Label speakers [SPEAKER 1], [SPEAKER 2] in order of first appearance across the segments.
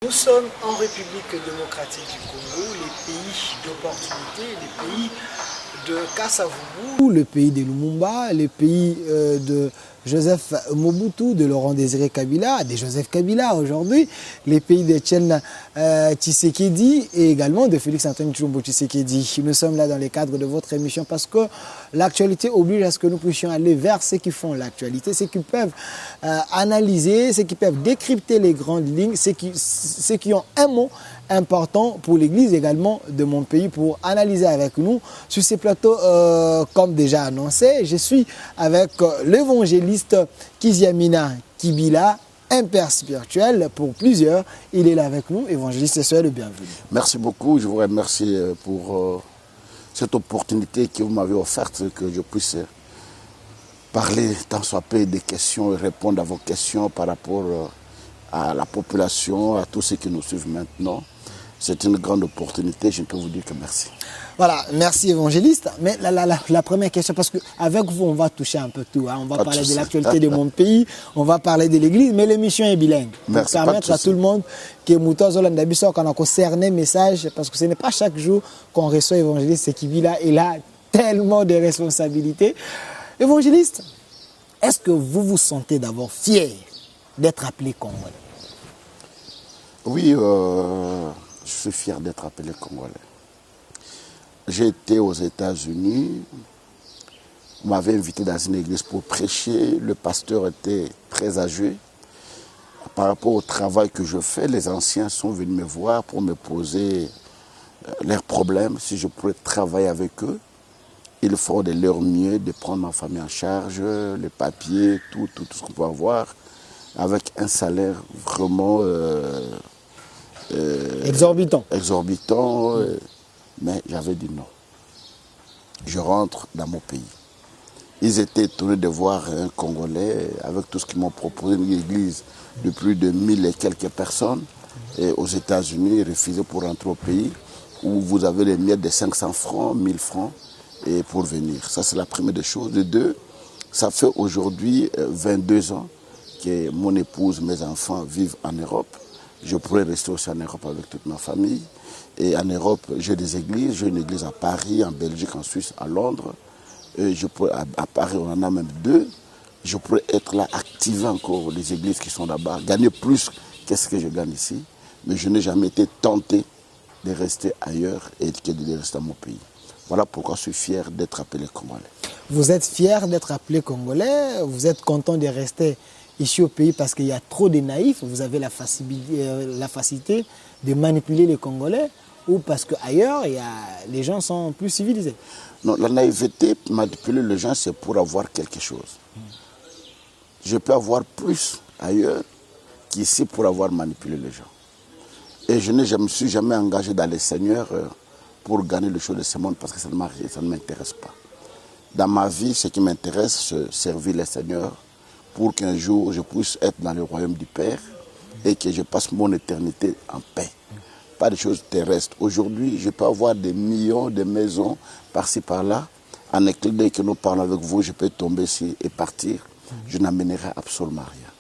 [SPEAKER 1] Nous sommes en République démocratique du Congo, les pays d'opportunité, les pays de Kasavubu, le pays de Lumumba, le pays de Joseph Mobutu, de Laurent Désiré Kabila, de Joseph Kabila aujourd'hui, les pays d'Etienne Tshisekedi et également de Félix Antoine Tshilombo Tshisekedi. Nous sommes là dans le cadre de votre émission parce que l'actualité oblige à ce que nous puissions aller vers ceux qui font l'actualité, ceux qui peuvent analyser, ceux qui peuvent décrypter les grandes lignes, ceux qui ont un mot important pour l'Église également de mon pays pour analyser avec nous sur ces plateaux comme déjà annoncé. Je suis avec l'évangéliste Kiziamina Kibila, un père spirituel pour plusieurs. Il est là avec nous. Évangéliste, soyez le bienvenu.
[SPEAKER 2] Merci beaucoup. Je vous remercie pour cette opportunité que vous m'avez offerte, que je puisse parler tant soit peu des questions et répondre à vos questions par rapport à la population, à tous ceux qui nous suivent maintenant. C'est une grande opportunité, je peux vous dire que merci.
[SPEAKER 1] Voilà, merci évangéliste. Mais la première question, parce qu'avec vous, on va toucher un peu tout. Hein. On va parler de l'actualité de mon pays, on va parler de l'église, mais l'émission est bilingue.
[SPEAKER 2] Merci,
[SPEAKER 1] pour permettre à tout le monde que Mouton Zolandabiso, qu'on a concerné message, parce que ce n'est pas chaque jour qu'on reçoit évangéliste Kibila, il a tellement de responsabilités. Évangéliste, est-ce que vous vous sentez d'abord fier d'être appelé Congolais?
[SPEAKER 2] Oui, je suis fier d'être appelé Congolais. J'ai été aux États-Unis, on m'avait invité dans une église pour prêcher, le pasteur était très âgé. Par rapport au travail que je fais, les anciens sont venus me voir pour me poser leurs problèmes, si je pourrais travailler avec eux. Ils feront de leur mieux de prendre ma famille en charge, les papiers, tout ce qu'on peut avoir, avec un salaire vraiment
[SPEAKER 1] exorbitant.
[SPEAKER 2] Mais j'avais dit non. Je rentre dans mon pays. Ils étaient étonnés de voir un Congolais avec tout ce qu'ils m'ont proposé, une église de plus de 1000 et quelques personnes. Et aux États-Unis, ils refusaient pour rentrer au pays où vous avez les miettes de 500 francs, 1000 francs et pour venir. Ça, c'est la première des choses. De deux, ça fait aujourd'hui 22 ans que mon épouse, mes enfants vivent en Europe. Je pourrais rester aussi en Europe avec toute ma famille. Et en Europe, j'ai des églises. J'ai une église à Paris, en Belgique, en Suisse, à Londres. Et à Paris, on en a même 2. Je pourrais être là, activer encore les églises qui sont là-bas, gagner plus que ce que je gagne ici. Mais je n'ai jamais été tenté de rester ailleurs et de rester dans mon pays. Voilà pourquoi je suis fier d'être appelé Congolais.
[SPEAKER 1] Vous êtes fier d'être appelé Congolais? Vous êtes content de rester ici au pays parce qu'il y a trop de naïfs? Vous avez la facilité de manipuler les Congolais? Ou parce qu'ailleurs, les gens sont plus civilisés?
[SPEAKER 2] Non, la naïveté, manipuler les gens, c'est pour avoir quelque chose. Je peux avoir plus ailleurs qu'ici pour avoir manipulé les gens. Et je ne me suis jamais engagé dans les seigneurs pour gagner le choses de ce monde parce que ça ne m'intéresse pas. Dans ma vie, ce qui m'intéresse, c'est servir les seigneurs pour qu'un jour je puisse être dans le royaume du Père et que je passe mon éternité en paix. Pas des choses terrestres. Aujourd'hui, je peux avoir des millions de maisons par-ci, par-là. En éclair que nous parlons avec vous, je peux tomber ici et partir. Je n'amènerai absolument rien.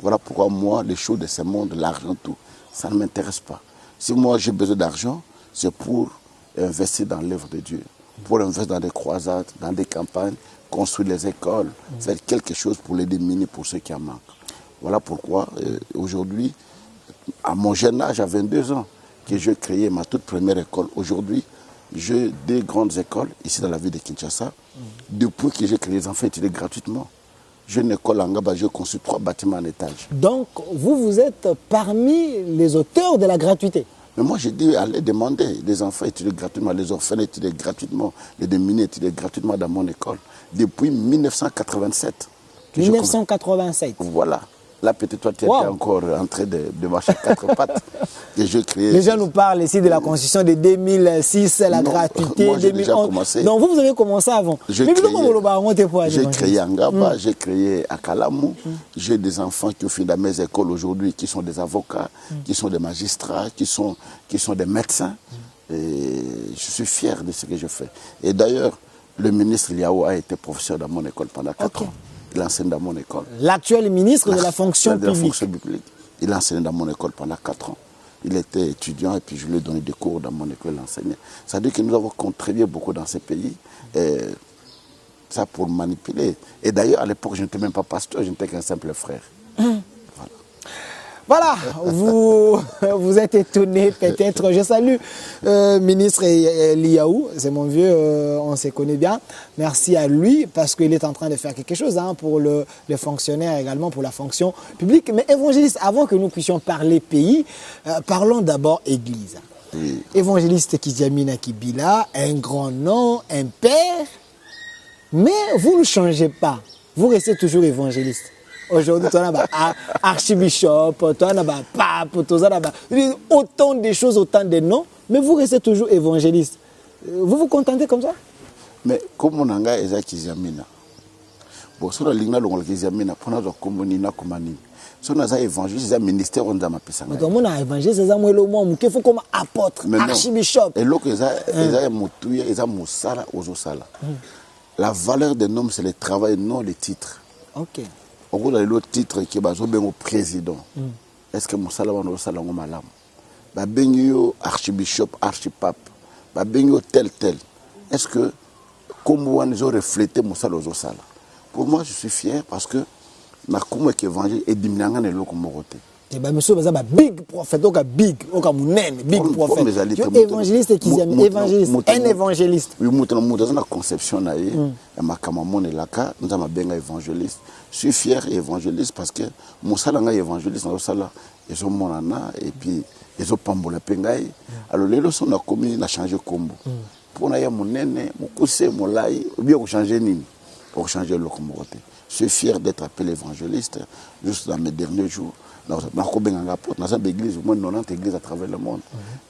[SPEAKER 2] Voilà pourquoi moi, les choses de ce monde, l'argent, tout, ça ne m'intéresse pas. Si moi j'ai besoin d'argent, c'est pour investir dans l'œuvre de Dieu, pour investir dans des croisades, dans des campagnes, construire les écoles, faire quelque chose pour les démunis, pour ceux qui en manquent. Voilà pourquoi aujourd'hui, à mon jeune âge, à 22 ans, que j'ai créé ma toute première école. Aujourd'hui, j'ai 2 grandes écoles ici dans la ville de Kinshasa. Depuis que j'ai créé les enfants étudiés gratuitement. J'ai une école en Gaba, j'ai construit 3 bâtiments en étage.
[SPEAKER 1] Donc, vous êtes parmi les auteurs de la gratuité?
[SPEAKER 2] Mais moi, j'ai dit, allez demander des enfants étudiés gratuitement, les orphelins étudiés gratuitement, les démunis étudiés gratuitement dans mon école. Depuis 1987.
[SPEAKER 1] 1987.
[SPEAKER 2] Voilà. Là, peut-être toi, tu étais encore en train de marcher à 4 pattes. Et je créais.
[SPEAKER 1] Les gens nous parlent ici de la constitution de 2006, la gratuité.
[SPEAKER 2] Moi, j'ai déjà commencé.
[SPEAKER 1] Donc, vous avez commencé avant.
[SPEAKER 2] J'ai créé en Gaba, j'ai créé à Kalamou. J'ai des enfants qui ont fini dans mes écoles aujourd'hui, qui sont des avocats, qui sont des magistrats, qui sont des médecins. Et je suis fier de ce que je fais. Et d'ailleurs, le ministre Liao a été professeur dans mon école pendant 4 ans. Il enseigne dans mon école.
[SPEAKER 1] L'actuel ministre de la fonction publique.
[SPEAKER 2] Il a enseigné dans mon école pendant 4 ans. il était étudiant et puis je lui ai donné des cours dans mon école enseignée. Ça veut dire que nous avons contribué beaucoup dans ces pays. Et ça pour manipuler. Et d'ailleurs, à l'époque, je n'étais même pas pasteur, je n'étais qu'un simple frère.
[SPEAKER 1] Voilà, vous êtes étonné peut-être. Je salue ministre Liaou, c'est mon vieux, on se connaît bien. Merci à lui parce qu'il est en train de faire quelque chose pour les fonctionnaires également, pour la fonction publique. Mais évangéliste, avant que nous puissions parler pays, parlons d'abord Église.
[SPEAKER 2] Oui.
[SPEAKER 1] Évangéliste Kiziamina Kibila, un grand nom, un père, mais vous ne changez pas, vous restez toujours évangéliste. Aujourd'hui, tu as archibishop, tu as pape, tu as autant de choses, autant de noms, mais vous restez toujours évangéliste. Vous vous contentez comme ça?
[SPEAKER 2] Mais comme on a un Kiziamina, bon, si on a un Kiziamina, on a un communina comme un si on a un évangéliste, c'est un ministère, on a un pesanga.
[SPEAKER 1] Mais on a un évangéliste, c'est un mot qui faut comme apôtre, archibishop.
[SPEAKER 2] Et là, il y a un moutouille, il y a un moussala, ososala. La valeur d'un homme, c'est le travail, non les titres.
[SPEAKER 1] Ok.
[SPEAKER 2] Au a l'autre titre qui est au président. Est-ce que Moussala va nous salango malam? Benyo archibishop, archipape. Benyo tel. Est-ce que, comme on a reflété Moussala aux Osala? Pour moi, je suis fier parce que na comme évangile et dimnanga ne loko morote.
[SPEAKER 1] Et ben monsieur baza big prophète, oka big prophète. Évangéliste qui aime évangéliste, un évangéliste.
[SPEAKER 2] Oui, dans la conception na ye, ma kamamone laka, nous avons benga évangéliste. Je suis fier évangéliste parce que mon salanga évangéliste dans sala ils ont monana et puis ils ont pambola pengai. Alors les leçons na commis na changer combo. Pour na ya monene, mokuse molai, bien ko changer nini? Pour changer le comorote. Je suis fier d'être appelé évangéliste juste dans mes derniers jours. Dans une église, au moins 90 églises à travers le monde.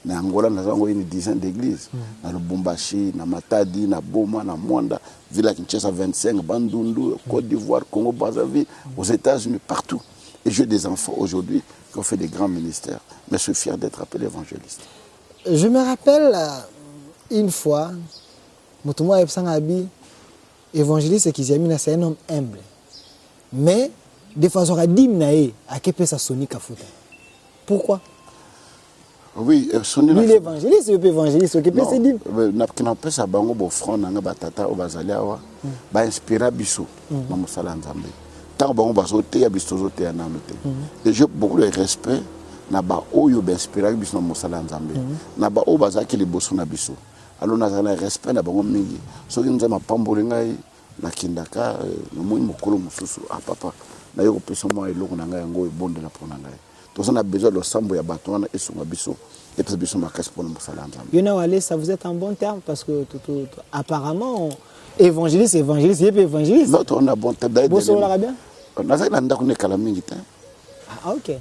[SPEAKER 2] En Angola, nous avons une dizaine d'églises. Dans le Bombashi, dans Matadi, dans Boma, dans Mwanda, Villa Kinshasa 25, Bandundu, Côte d'Ivoire, Congo, Brazzaville, aux États-Unis, partout. Et j'ai des enfants aujourd'hui qui ont fait des grands ministères. Mais je suis fier d'être appelé évangéliste.
[SPEAKER 1] Je me rappelle une fois, Moutouma Ebsangabi, évangéliste Kiziamina, c'est un homme humble. Mais, de façon à dire, à quel point ça sonne Kafuta. Pourquoi?
[SPEAKER 2] Oui, sonne
[SPEAKER 1] lui l'évangéliste, il peut évangéliste, il peut se dire.
[SPEAKER 2] Qui n'empêche ça, bango bo front nanga batata au bazaliawa, ba inspira biso, na musala nzambe. Tant bango basote ya biso zote ya namote. Et j'ai beaucoup de respect na ba oyo ba inspira biso na musala nzambe. Na ba o bazaki liboso na biso. Alors na zana respect na bango mingi. Soki nzama pambole ngai na kindaka na moi mokolo mususu a papa. Na yo peso moi eloko na ngai yango ebonde la pona ngai. Donc on a besoin de sambo ya bato wana esunga biso et puis biso makasi pona musala nzambe.
[SPEAKER 1] You know allez, ça vous êtes en bon terme parce que apparemment évangéliste, il peut évangéliste.
[SPEAKER 2] Non, on a bon terme d'ailleurs.
[SPEAKER 1] Vous savez bien?
[SPEAKER 2] On a ça dans ndako ne kala mingi ta.
[SPEAKER 1] Ah OK.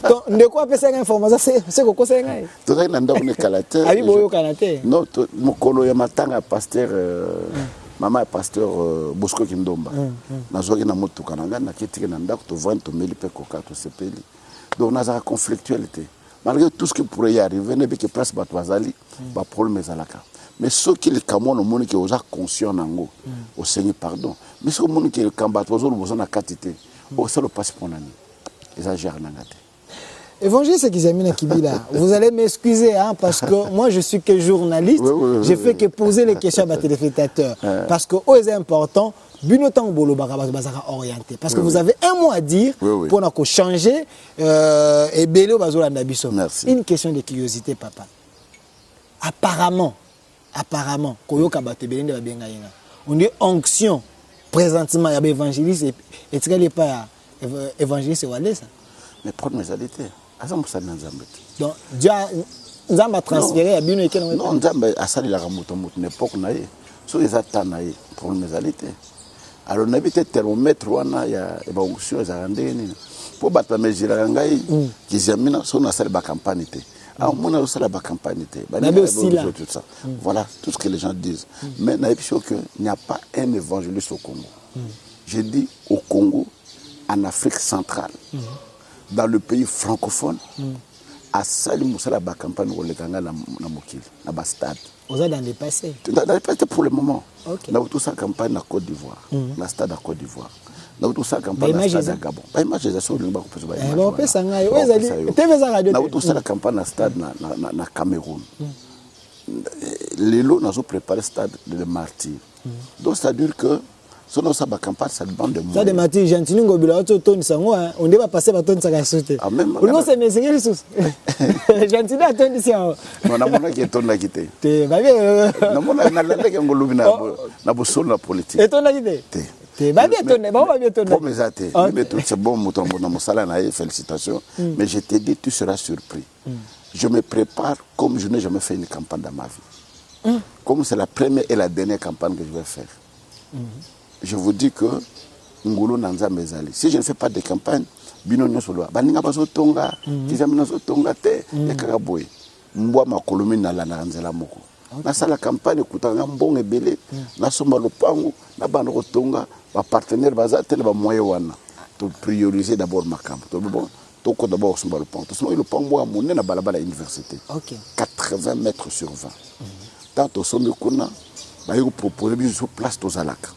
[SPEAKER 1] Donc de quoi penser information c'est quoi c'est ngai?
[SPEAKER 2] To ça dans ndako ne kala ta.
[SPEAKER 1] Abi boyo kanate.
[SPEAKER 2] Non, mokolo ya matanga pasteur maman est pasteur Bosco Kindomba. Nazoki na motuka nanga na kitike na ndako to vendre to meli pe koka to sepeli. Donc on a la conflictualité. Malgré tout ce qui pourrait y arriver, ne que place batwazali, ba problème ezalaka. Mais ceux qui le Cameroun, au monde qui est conscient nango, au Seigneur pardon. Mais ceux monde qui le Cambatwazo, le besoin de quantité, au seul le passe pour l'année. Exagère nangate.
[SPEAKER 1] Évangéliste Kiziamina Kibila, vous allez m'excuser parce que moi je suis que journaliste, je fais que poser les questions à mes téléspectateurs. Parce que c'est important, Binotan Bolo Bazara orienté. Parce que vous avez un mot à dire pour nous changer et Bélo Bazola Nabiso. Une question de curiosité, papa. Apparemment, Koyoka Batebelende Babenga Yenga. On dit onction, présentement, il y a évangéliste et tu n'as pas évangéliste Walé ça.
[SPEAKER 2] Mais prendre mes alités.
[SPEAKER 1] Donc, Dieu a transféré à Bino et Kenon.
[SPEAKER 2] Non, Nzambe a sali la ramoto une époque naïe. So les atanaï pour mes alités. Alors, on habite thermomètre, on a une onction, ils ont rendu. Pour battre mes girangaï, qui amènent son assaut de campagne. Alors, on a aussi la campagne. Voilà tout ce que les gens disent. Mais il n'y a pas un évangéliste au Congo. Je dis au Congo, en Afrique centrale. Dans le pays francophone, à Sali Moussala la campagne où les Ganga na Mokili, na Bastade.
[SPEAKER 1] Vous êtes dans le passé?
[SPEAKER 2] Dans le passé pour le moment. On a tout ça campagne à Côte d'Ivoire, la stade à Côte d'Ivoire. na tout ça campagne na stade à Gabon ba image za so linga ko pesa ba image
[SPEAKER 1] ba pesa ngai o ezali TV za radio
[SPEAKER 2] na tout ça la campagne na stade na Cameroun lelo na zo préparer stade de martyrs donc ça dire que sono ça ba campagne ça demande de moi
[SPEAKER 1] ça de martyrs gentili ngobila to toni sango on débat passer ba toni saka sauter non c'est mais c'est sous gentili atoni si on
[SPEAKER 2] na mona ki toni kité
[SPEAKER 1] te ba bien
[SPEAKER 2] na mona na lande ke ngolubi na bo solo la politique
[SPEAKER 1] et toni kité te ba bien toni ba bien toni
[SPEAKER 2] pour mes athées mais tout c'est bon mouton na mosala na félicitations mais je te dis tu seras surpris je me prépare comme je n'ai jamais fait une campagne dans ma vie comme c'est la première et la dernière campagne que je vais faire je vous dis que Ngolo Nanza Mezali. Si je ne fais pas de campagne, Bino Nyosoloa, Baninga Baso Tonga, Kizamina Tonga Te, et Karaboy, Mboa Makolomi Nala Nanzela Moko. Na la campagne, Koutanga Mbong et Belé, na Somba Lopango, na Bano Tonga, ma partenaire Bazate, na Moyewana, pour prioriser d'abord ma campagne. Toko d'abord Somba Lopango. Tout le Pango a monné na Balabala Université. 80 mètres sur 20. Tant au sommet Kuna, il faut proposer sur place aux Alaka.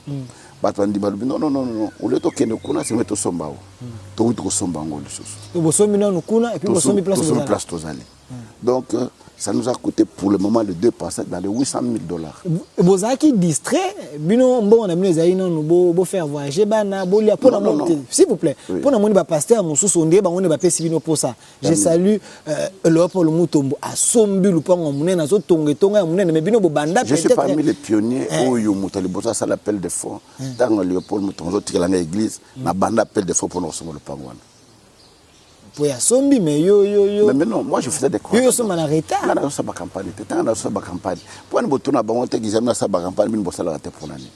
[SPEAKER 2] Non, non, non, non. Au lieu de que nous connaissons, c'est mettre au Sombao. Tout au Sombango, les choses.
[SPEAKER 1] Au sommet, nous connaissons, et puis au sommet, place
[SPEAKER 2] aux Alaka. Donc, ça nous a coûté pour le moment de 2 passages dans les $800,000.
[SPEAKER 1] Vous avez distrait, bino bon on a mis les nous beau faire voyager bana bolia pour s'il vous plaît pour nous ba pasteur mon sous ondé ba on ba pesi bino pour ça. Je salue le Paul Mutombo à Sombi lupango munena zo tonga munena mais bino bo banda.
[SPEAKER 2] Je suis parmi les pionniers où yo mutali bosa ça l'appel de fonds dans le Paul Mutombo tikala na église na banda appel de fonds pour nous sommes le pangwana.
[SPEAKER 1] Pour y assombi mais yo.
[SPEAKER 2] Mais non, moi je faisais des
[SPEAKER 1] quoi. Yo sommes en retard.
[SPEAKER 2] Là ça ba campagne, t'es dans ça ba campagne. Pour nous botona ba on te gizamna ça ba campagne bin bosala te pour l'année.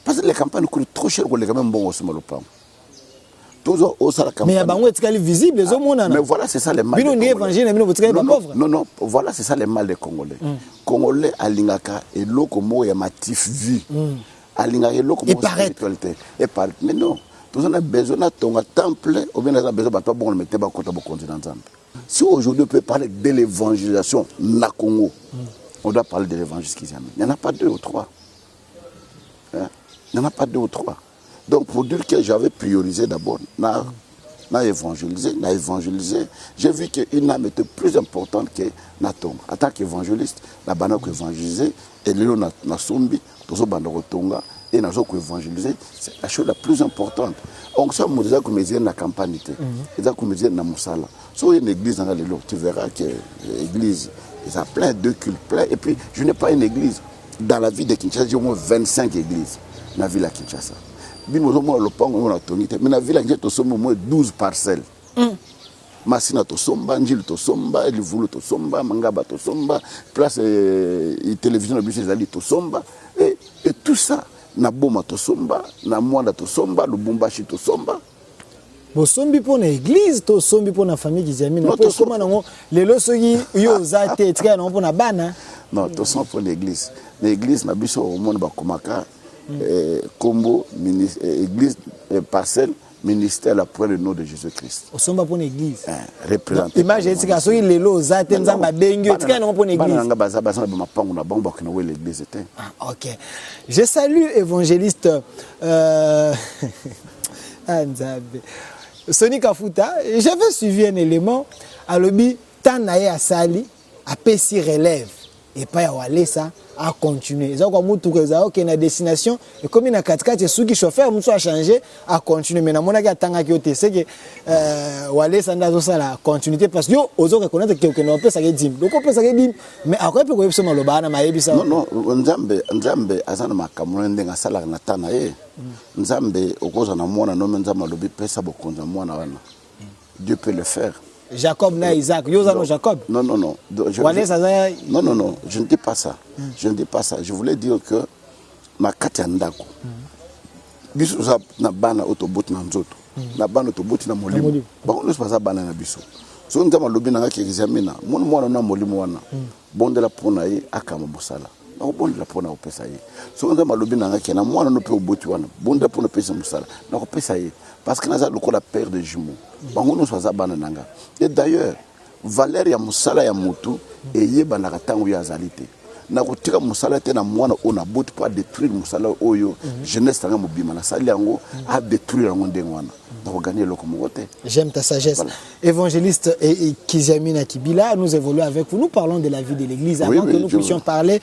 [SPEAKER 2] Parce que les campagnes coûtent trop cher pour les gamins bon au Somalopan. Toujours au sala campagne.
[SPEAKER 1] Mais bango est visible les hommes on a.
[SPEAKER 2] Mais voilà, c'est ça les mal.
[SPEAKER 1] Bino ni évangile bino botika ba pauvre.
[SPEAKER 2] Non, voilà, c'est ça les mal des Congolais. Congolais alingaka et loko mo ya matif vie. Alingaka et loko mo spiritualité. Et par mais non. Tout ça a besoin de ton temple, ou bien on a besoin de toi bon mettre ba kota bo continent. Si aujourd'hui on peut parler de l'évangélisation na Congo, on doit parler de l'évangile qui s'amène. Il n'y en a pas 2 ou 3. Il n'y en a pas 2 ou 3. Donc pour dire que j'avais priorisé d'abord na évangéliser, j'ai vu qu'une âme était plus importante que Natonga. En tant qu'évangéliste, la banane évangéliser et le na sombi, tout bandoro tonga et na évangéliser, c'est la chose la plus importante. Donc ça me disait que mes dans la campagne, ça que mes dans Moussala. Sur une église dans le lot, tu verras que l'église, il y a plein de cultes, plein. Et puis je n'ai pas une église dans la ville de Kinshasa, j'ai au moins 25 églises dans la ville de Kinshasa. Mais la ville a au moins 12 parcelles. Masina to somba, Njil to somba, Elivulu to somba, Mangaba to somba, place télévision de Bissezali to somba. Et tout ça, na Boma to somba, na Mwanda to somba, Lubumbashi to somba.
[SPEAKER 1] Bosombi pour l'église, to sombi pour la famille qui s'est mis. Non, to somba non, les losogi yo zate tika non pour na bana.
[SPEAKER 2] Non, to somba pour l'église. L'église na biso au monde bakomaka. Combo, église, parcelle, ministère, la pour le nom de Jésus-Christ.
[SPEAKER 1] Au somba pour l'église.
[SPEAKER 2] Représenté.
[SPEAKER 1] Imagine que si les lots zate nzamba bengue, tu sais non pour l'église. Ok. Je salue évangéliste Soni Kafuta. J'avais suivi un élément à l'obi Tanae Asali à Pessi relève. Et pas à aller ça à continuer. Ça comme tout que ça OK na destination et comme il na 4x4 ceux qui chauffeur muso a changé à continuer mais na mona ga tanga ki ote c'est que wale ça ndazo ça la continuité parce que yo ozo reconnaître que no peut ça que dim donc on peut ça que dim mais après peut ko soma loba na mayebi ça
[SPEAKER 2] non nzambe azana makamuna ndenga sala na tana ye nzambe okoza na mwana no nzamba lobi pesa bokonza mwana wana Dieu peut le faire.
[SPEAKER 1] Jacob na Isaac, Yosano Jacob.
[SPEAKER 2] Non. Non, je ne dis pas ça. Je ne dis pas ça. Je voulais dire que ma katiandako. Biso na bana autobot na nzoto. Na bana autobot na molimo. Ba on ne pas ça bana na biso. So ndama lobi na ngaki examina. Mon mwana na molimo wana. Bondela pona ye akama bosala. Na bondela pona opesa ye. So ndama lobi na ngaki na mwana no pe oboti wana. Bondela pona pesa musala. Na opesa ye. Parce que nous avons la paire de jumeaux. Et d'ailleurs, Valérie Moussala Yamutu et Yebanakatangu Yazalité. na kotika musala te na mwana o na bout pas détruire musala oyo jeunesse tanga mobima na sali yango a détruire yango ndengwana pour gagner le komote.
[SPEAKER 1] J'aime ta sagesse. Voilà. Évangéliste et Kizamina Kibila, nous évoluons avec vous. Nous parlons de la vie de l'église avant que nous puissions parler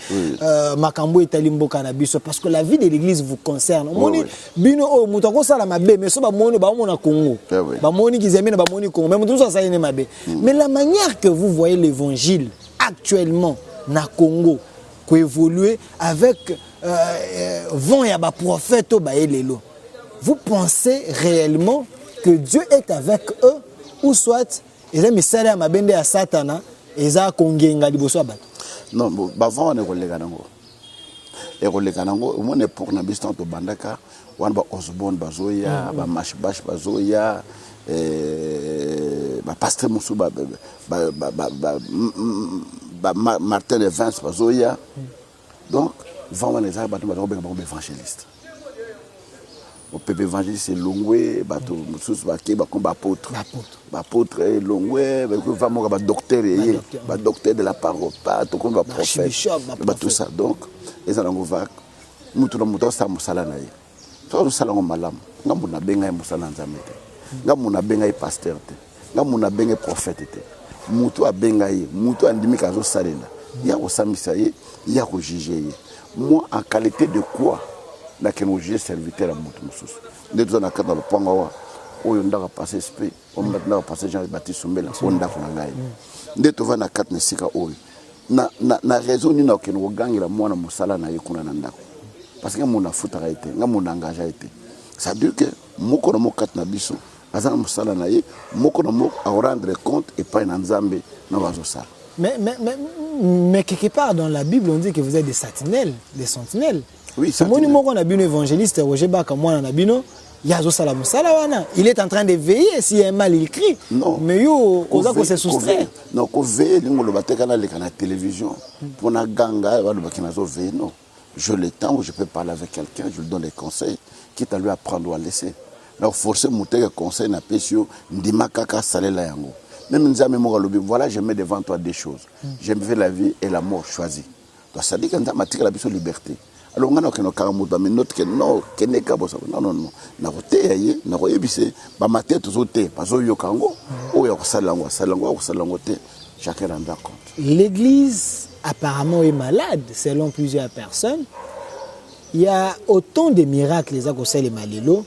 [SPEAKER 1] Makambo et Talimbo Cannabis parce que la vie de l'église vous concerne. Moni bino o mutako sala mabe mais so ba moni ba mona Congo. Ba moni Kizamina ba moni Congo mais mutu so sa ine mabe. Mais la manière que vous voyez l'évangile actuellement na Congo qui évolue avec vent ya ba prophète o ba elelo. Vous pensez réellement que Dieu est avec eux ou soit ils ont mis ça à ma bende à Satana et ça kongenga liboso abat.
[SPEAKER 2] Non, bavant on est reléganango. Et reléganango au moins pour na bistan to bandaka wan ba Osborne bazoya ba mashbash bazoya ba pasteur Moussou ba Martin de Vence bazoya. Donc vent on est abat ba évangéliste. Au peuple évangéliste c'est Longwe, bateau sous baké ba combat apôtre. Apôtre Longwe, va mon ba docteur ba docteur de la parole, pas tout comme ba prophète. Ba tout ça donc les alangos va mutu na mutu sa musala na ye. To sala ngo malam, ngamu na benga musala nzambe te. Ngamu na benga pasteur te. Ngamu na benga prophète te. Mutu a benga ye, mutu andimi ka zo salela. Ya ko samisa ye, ya ko juger ye. Moi en qualité de quoi? Na kenojie serviteur à mutu mususu ndeto na kata lopanga wa oyo ndaka passer SP on ndaka passer Jean Baptiste Sombela on ndaka na ngai ndeto va na kata nesika oyo na raison ni na keno gangela mwana musala na yekuna na ndako parce que mon afuta ka été nga mon engagé été ça veut dire que moko na mokata na biso azana musala na ye moko na moko à rendre compte et pas na nzambe na bazo sala.
[SPEAKER 1] Mais quelque part dans la Bible on dit que vous êtes des sentinelles, Oui, c'est mon numéro on a bien évangéliste Roger Baka moi on a bien yazo salamu salawana. Il est en train de veiller s'il y a un mal il crie.
[SPEAKER 2] Non.
[SPEAKER 1] Mais yo oza ko se soustraire.
[SPEAKER 2] Non, ko veiller ngolo bateka na la télévision pour na ganga ba bakina zo veiller non. Je le temps où je peux parler avec quelqu'un, je lui donne des conseils quitte à lui apprendre ou à laisser. Donc forcer monter conseil na pesio ndima kaka salela yango. Même nzambe mo lobi voilà je mets devant toi des choses. J'aime vivre la vie et la mort choisie. Donc ça dit que nzambe tika la biso liberté. Alors on a que nos karamuta mais notre que non keneka bosa non na roté yé na royebise ba maté tozoté bazo yo kango o ya salango te chacun rendra compte.
[SPEAKER 1] L'église apparemment est malade selon plusieurs personnes. Il y a autant de miracles les akosel et malelo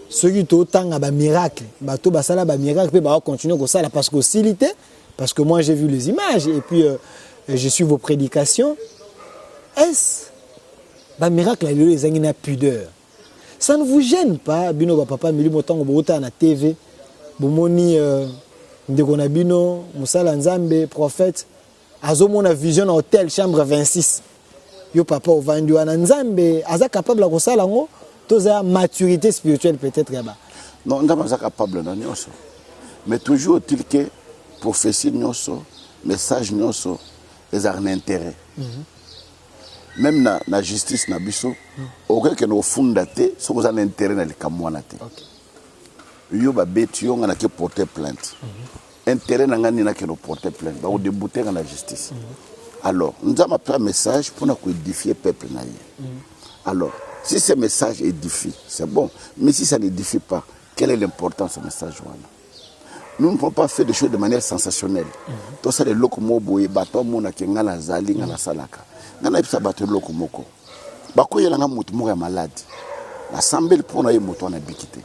[SPEAKER 1] ceux qui autant ba miracle bato basala ba miracle pe ba continuer ko sala parce que hostilité parce que moi j'ai vu les images et puis je suis vos prédications. Est-ce ba miracle a les angina pudeur. Ça ne vous gêne pas bino ba papa mili motango bota na TV bomoni ndeko na bino musala nzambe prophète azomona vision na hôtel chambre 26 yo papa ovandi wana nzambe aza capable ko sala ngo toza maturité spirituelle peut-être là-bas.
[SPEAKER 2] Non nzambe aza capable na nyonso mais toujours est-il que prophétie nyonso message nyonso les a un intérêt. Même na justice na biso auquel que no funda te so ko za intérêt na likamwana te. Yo ba beti yo ngana ke porter plainte. Intérêt na ngani na ke no porter plainte ba o débouter na justice. Alors nous avons un message pour nous édifier peuple na ye. Alors si ce message édifie c'est bon mais si ça n'édifie pas quelle est l'importance de ce message là? Nous ne pouvons pas faire des choses de manière sensationnelle. Tout ça les lokomo boye bato mona ke ngala zali ngala salaka. Ngana ipsa bato lokomoko. Bako yela nga mutu moko malade. L'assemblée pour na mutu na bikité.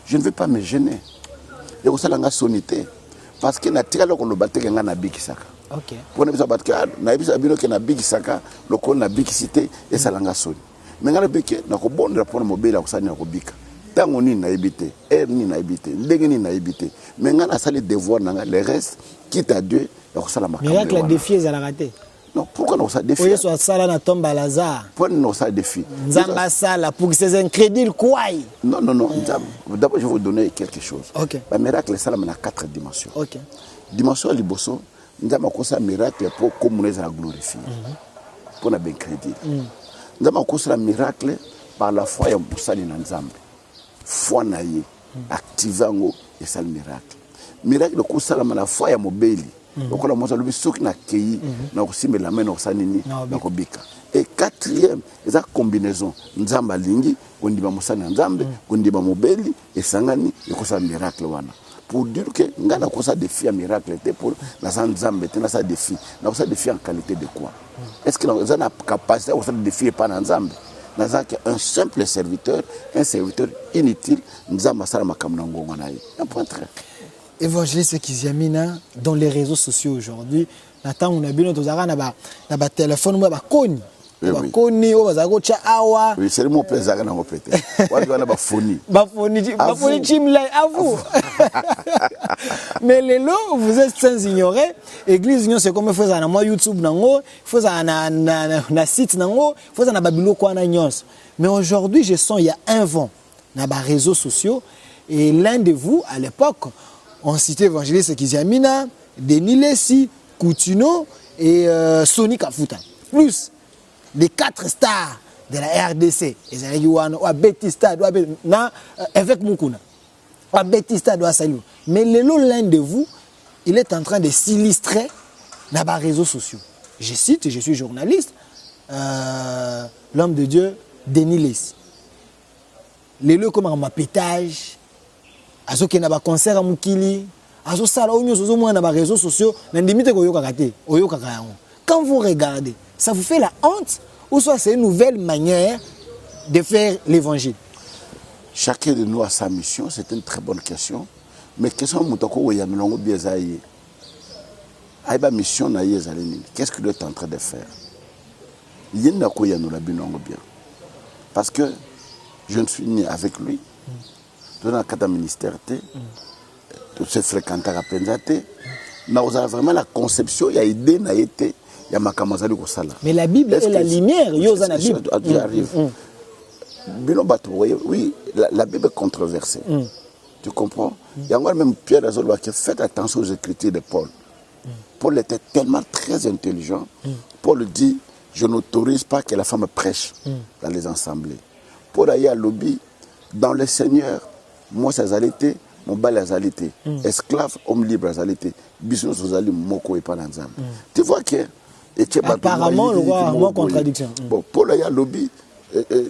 [SPEAKER 2] Je ne veux pas me gêner. Et ça nga sonité parce que na tika loko lo bateke nga na bikisaka.
[SPEAKER 1] OK.
[SPEAKER 2] Pour na bisa batka na bisa bino ke na bikisaka loko na bikisité et ça nga soni. Mais ngana bike na ko bon rapport mobile ko sani ko bika. Tango ni na ebité, ni na ebité, ndenge ni na ebité. Mais ngana sali devoir na le reste quitte à Dieu et ko sala makambo.
[SPEAKER 1] Miracle a défié à la raté.
[SPEAKER 2] Non, pourquoi nous ça défi?
[SPEAKER 1] Oui, soit ça na tombe à Lazare.
[SPEAKER 2] Pourquoi nous ça défi?
[SPEAKER 1] Nzamba sala pour que ces incrédules quoi?
[SPEAKER 2] Non. D'abord je vais vous donner quelque chose.
[SPEAKER 1] OK.
[SPEAKER 2] Le miracle ça a 4 dimensions.
[SPEAKER 1] OK.
[SPEAKER 2] Dimension liboso, nzamba ko ça miracle pour communier la glorifier. Pour na ben crédit. Nzamba ko ça miracle par la foi ya musali na nzambe. Foi na ye activango et ça le miracle. Miracle ko ça la foi ya mobeli. Donc on a montré le souk na kei na aussi mais la main na sanini na kobika. Et quatrième, c'est la combinaison nzamba lingi kondiba musana nzambe kondiba mobeli et sangani et kosa miracle wana. Pour dire que ngana kosa défi à miracle était pour na nzambe te na sa défi. Na kosa défi en qualité de quoi? Est-ce que nous avons la capacité de défier par nzambe? Nous avons un simple serviteur, un serviteur inutile, nous avons un point très.
[SPEAKER 1] Évangéliste Kiziamina, dans les réseaux sociaux aujourd'hui, Nathan, on a vu notre téléphone, on a connu.
[SPEAKER 2] Oui, c'est le mot plaisir que nous avons pété.
[SPEAKER 1] Bafoni Chimlay, à vous. Mais les lots, vous êtes sans ignorer. Église, c'est comme il faut ça na YouTube, il faut ça na site, il faut ça na Babilo quoi na nyons. Mais aujourd'hui, je sens il y a un vent dans les réseaux sociaux. Et l'un de vous, à l'époque, on citait Évangéliste Kiziamina, Denis Lessi, Coutinho et Sonny Kafuta. Plus les 4 stars de la RDC. Avec Moukouna. Mais l'un de vous, il est en train de s'illustrer dans les réseaux sociaux. Je cite, je suis journaliste, l'homme de Dieu, Denis Lessi. Les lieux comme un pétage, azo qui n'a pas concert à Moukili, azo sala onyo sozo moi dans les réseaux sociaux, n'indimite ko yoka kate, oyoka kayango. Quand vous regardez, ça vous fait la honte ou soit c'est une nouvelle manière de faire l'évangile?
[SPEAKER 2] Chacun de nous a sa mission, c'est une très bonne question. Mais question mutako oya milongo biezaye. Aiba mission na yezaleni. Qu'est-ce que tu es en train de faire? Yenda ko ya no la binongo bien. Parce que je ne suis né avec lui. Dans le cadre ministère, de se fréquenter à Penzate. Nous avons vraiment la conception, il y a idée, il y a été, il y a makamazali ko sala.
[SPEAKER 1] Mais la Bible est la lumière, yoza la Bible.
[SPEAKER 2] J'arrive. Oui, la Bible est controversée. Tu comprends? Il y a encore même Pierre Azolwa qui a fait attention aux écritures de Paul. Paul était tellement très intelligent. Paul dit, je n'autorise pas que la femme prêche dans les assemblées. Paul a eu à lobby, dans le Seigneur, moi c'est Zalité, mon bal est Zalité. Esclave, homme libre à Zalité. Bisous Zali, Moko et pas l'ensemble. Tu vois que...
[SPEAKER 1] Apparemment, le roi a une contradiction.
[SPEAKER 2] Bon, Paul a eu à lobby,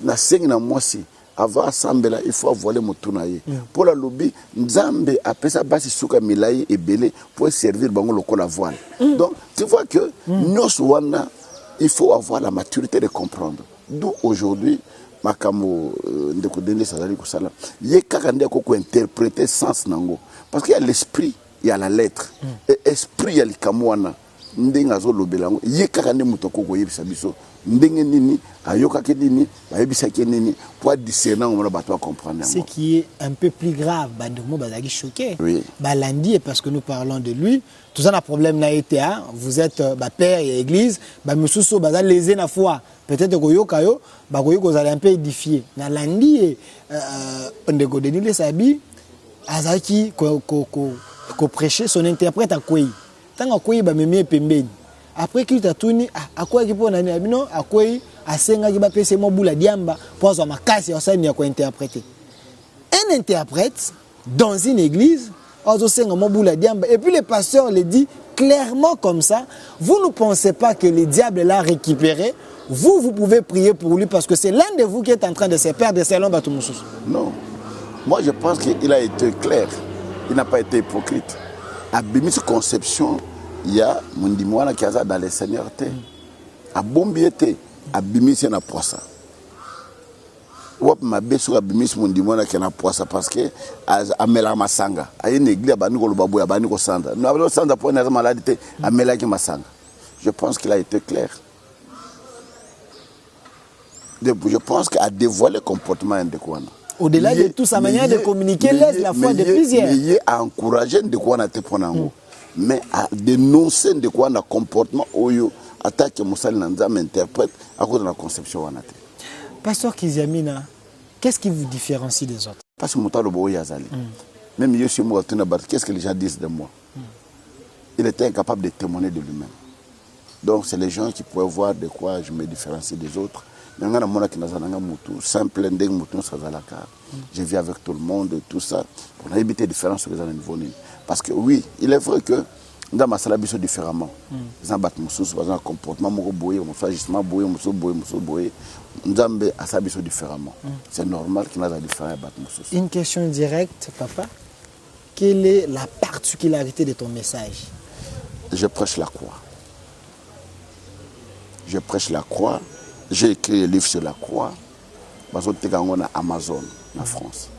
[SPEAKER 2] na sengi na mwasi. Avant assemblée, il faut voler mon tournaye. Pour la lobby, Nzambe après ça basi suka milayi et belé pour servir bango loko la voile. Donc tu vois que nous il faut avoir la maturité de comprendre. D'où aujourd'hui makamo ndeko dende sazali ko sala. Ye kaka ndeko ko interpréter sens nango parce qu'il y a l'esprit, il y a la lettre. Et esprit ya likamwana ndenga zo lobelango. Ye kaka nde mutoko ko yebisa biso. Ndenge nini ayoka ke nini bayebisa ke nini pour discerner on va pas comprendre.
[SPEAKER 1] Ce qui est un peu plus grave, Bandomo bazaki choqué.
[SPEAKER 2] Oui.
[SPEAKER 1] Balandi parce que nous parlons de lui, tout ça n'a problème n'a été vous êtes père et église, mususu bazal lésé na foi. Peut-être que yoka yo ba koyiko za un peu édifié. Na landi ndeko Denis Lessi sabi azaki ko prêcher son interprète à quoi. Tant à quoi ba memie pembeni. Après qu'il t'a tourné, à quoi il peut nani abino, à quoi à senga qui va passer mon boule à diamba pour avoir ma casse et ça il y a quoi interpréter. Un interprète dans une église, et puis le pasteur le dit clairement comme ça, vous ne pensez pas que le diable l'a récupéré, vous pouvez prier pour lui parce que c'est l'un de vous qui est en train de se perdre selon Batumoussous.
[SPEAKER 2] Non, moi je pense qu'il a été clair, il n'a pas été hypocrite. À Bimis Conception, il y a Mundimouana qui a dans les seigneurs. À Bombiété, à Bimis, il y a un poisson. Wap ma beso a Bimis Mundimouana qui a un poisson parce que à Mela Masanga, à une église à Baniko Lubabou, à Baniko Sanda. Nous avons Sanda pour une maladie à Mela Masanga. Je pense qu'il a été clair. Je pense qu'il a dévoilé le comportement de Kouana.
[SPEAKER 1] Au-delà de tout, sa manière de communiquer laisse la foi de plusieurs.
[SPEAKER 2] Il a encouragé de Kouana te prendre. Mais à dénoncer de quoi un comportement oyo attaque Moussa Nanda m'interprète à cause de la conception wanate.
[SPEAKER 1] Pasteur Kiziamina, qu'est-ce qui vous différencie des autres?
[SPEAKER 2] Parce que Mouta Lobo Yazali. Même je suis moi, qu'est-ce que les gens disent de moi? Il était incapable de témoigner de lui-même. Donc c'est les gens qui pouvaient voir de quoi je me différencie des autres. Simple, je vis avec tout le monde, tout ça. On a évité des différences sur les niveau. Parce que oui, il est vrai que Dans ma salle, ils différemment. Ils ont battu un comportement, un agissement, différemment. C'est normal qu'il y ait des différents.
[SPEAKER 1] Une question directe, papa. Quelle est la particularité de ton message?
[SPEAKER 2] Je prêche la croix. Je prêche la croix. J'ai écrit un livre sur la croix. Parce que tu as Amazon en France.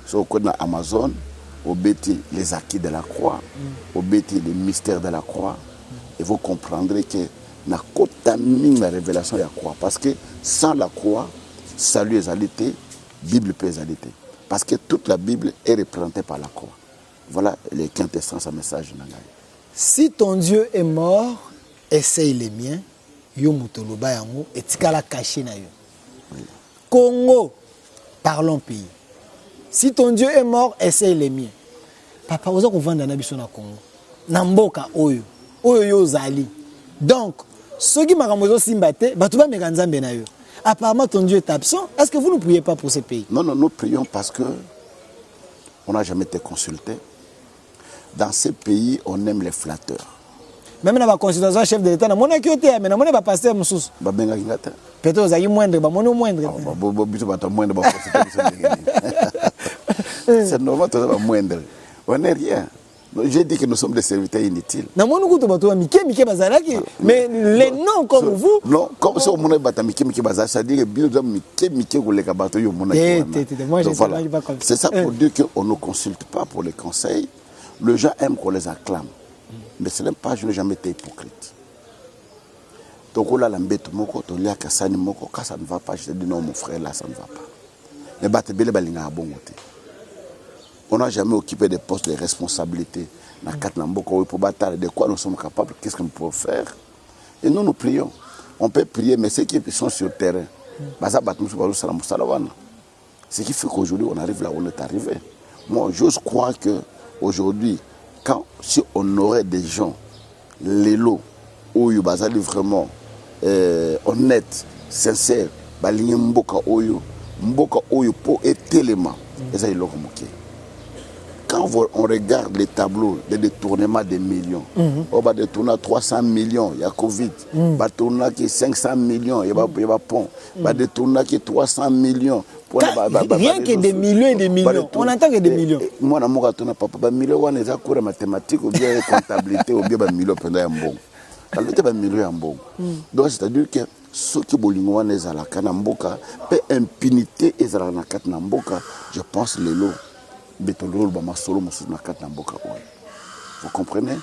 [SPEAKER 2] Si on connaît Amazon, on bêtit les acquis de la croix, on bêtit les mystères de la croix, et vous comprendrez que na contamine la révélation de la croix. Parce que sans la croix, salut est alité, Bible peut être alité. Parce que toute la Bible est représentée par la croix. Voilà les quintessence à message.
[SPEAKER 1] Si ton Dieu est mort, essaye les miens, yo mutoloba yango, et tikala caché na yo. Congo, parlons pays. Si ton Dieu est mort, essaye les miens. Papa, vous avez vendu na biso na Congo. Namboka oyo, oyo yo zali. Donc, ceux qui m'ont simbate, batuba meganzambe na yo. Apparemment, ton Dieu est absent. Est-ce que vous ne priez pas pour ces pays?
[SPEAKER 2] Non, nous prions parce que on n'a jamais été consulté. Dans ces pays, on aime les flatteurs.
[SPEAKER 1] Même dans la consultation chef de l'État, on a qui mais on a pasteur moussous. Peut-être vous avez moindre, on moindre.
[SPEAKER 2] C'est normal, tu as moindre. On n'est rien. J'ai dit que nous sommes des serviteurs inutiles.
[SPEAKER 1] Mais les noms comme vous.
[SPEAKER 2] Non, comme si on m'a dit que ça dit que c'est ça pour dire qu'on ne consulte pas pour les conseils. Les gens aiment qu'on les acclame. Mais ce n'est pas, je n'ai jamais été hypocrite. Donc on a l'embête moko, on a kassani moko, quand ça ne va pas, je te dis non mon frère là ça ne va pas. Mais batebele balinga bon côté. On n'a jamais occupé des postes de responsabilité. Na katnamboko pour bataille de quoi nous sommes capables, qu'est-ce que nous pouvons faire? Et nous prions. On peut prier, mais ceux qui sont sur le terrain, ce qui fait qu'aujourd'hui on arrive là où on est arrivé. Moi j'ose croire que aujourd'hui, si on aurait des gens, les lots, où ils sont vraiment honnêtes, sincères, mboka oyo pour être tellement, quand on regarde les tableaux de détournement des millions, on va détourner 300 millions, il y a Covid, on va détourner 500 millions, il y a pont, on va détourner 300 millions.
[SPEAKER 1] Rien que des millions et des millions. On entend que des millions.
[SPEAKER 2] Moi, je ne sais pas, millions, on est en mathématiques ou bien comptabilité ou bien millions pendant un bon. Alors, il y a millions en bon. Donc, c'est-à-dire que ceux qui ont des alakanas, peu impunité et alakanas, je pense les lots. Vous comprenez?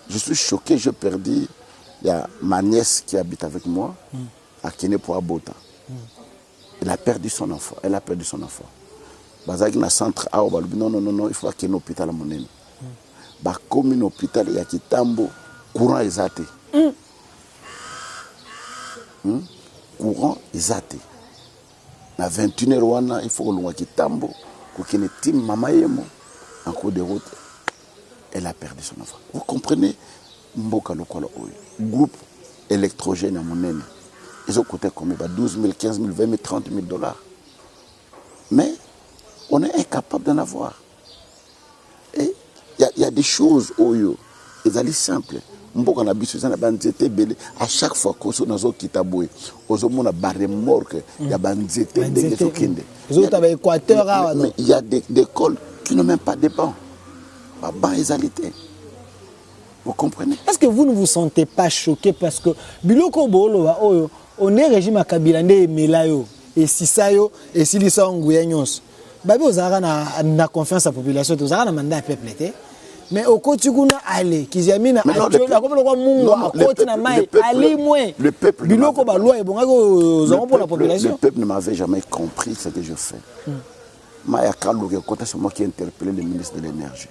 [SPEAKER 2] Je suis choqué, j'ai perdu. Il y a ma nièce qui habite avec moi à Kinepoabota. Elle a perdu son enfant. Elle a perdu son enfant. Bazaki na centre a non, il faut qu'il y ait un hôpital à mon ami. Comme un hôpital, il y a Kitambo, courant exaté. Courant exaté. Na 21h wana, il faut que l'on Kitambo, qu'il y ait une team maman yemo en cours de route. Elle a perdu son enfant. Vous comprenez? Mboka lokola oyo. Groupe électrogène à mon ami. Ils ont coûté combien? 12 000, 15 000, 20 000, 30 000 dollars. Mais on est incapable d'en avoir. Et il y a des choses où ils sont simples. À chaque fois que nous avons quitté Boé, nous avons barré morgue. Il y a il y a des écoles qui n'ont même pas de bancs. Vous comprenez?
[SPEAKER 1] Est-ce que vous ne vous sentez pas choqué parce que Biloko Bolo, on est régime à Kabila et Melayo et Sisayo et Silisa Nguyanyos. Babi Ozara na confiance à la population, Ozara na mandat peuple. Mais au Kotiguna allez, Kizamina actuellement, le peuple
[SPEAKER 2] ne m'avait jamais compris ce que je fais. C'est moi qui ai interpellé le ministre de l'énergie.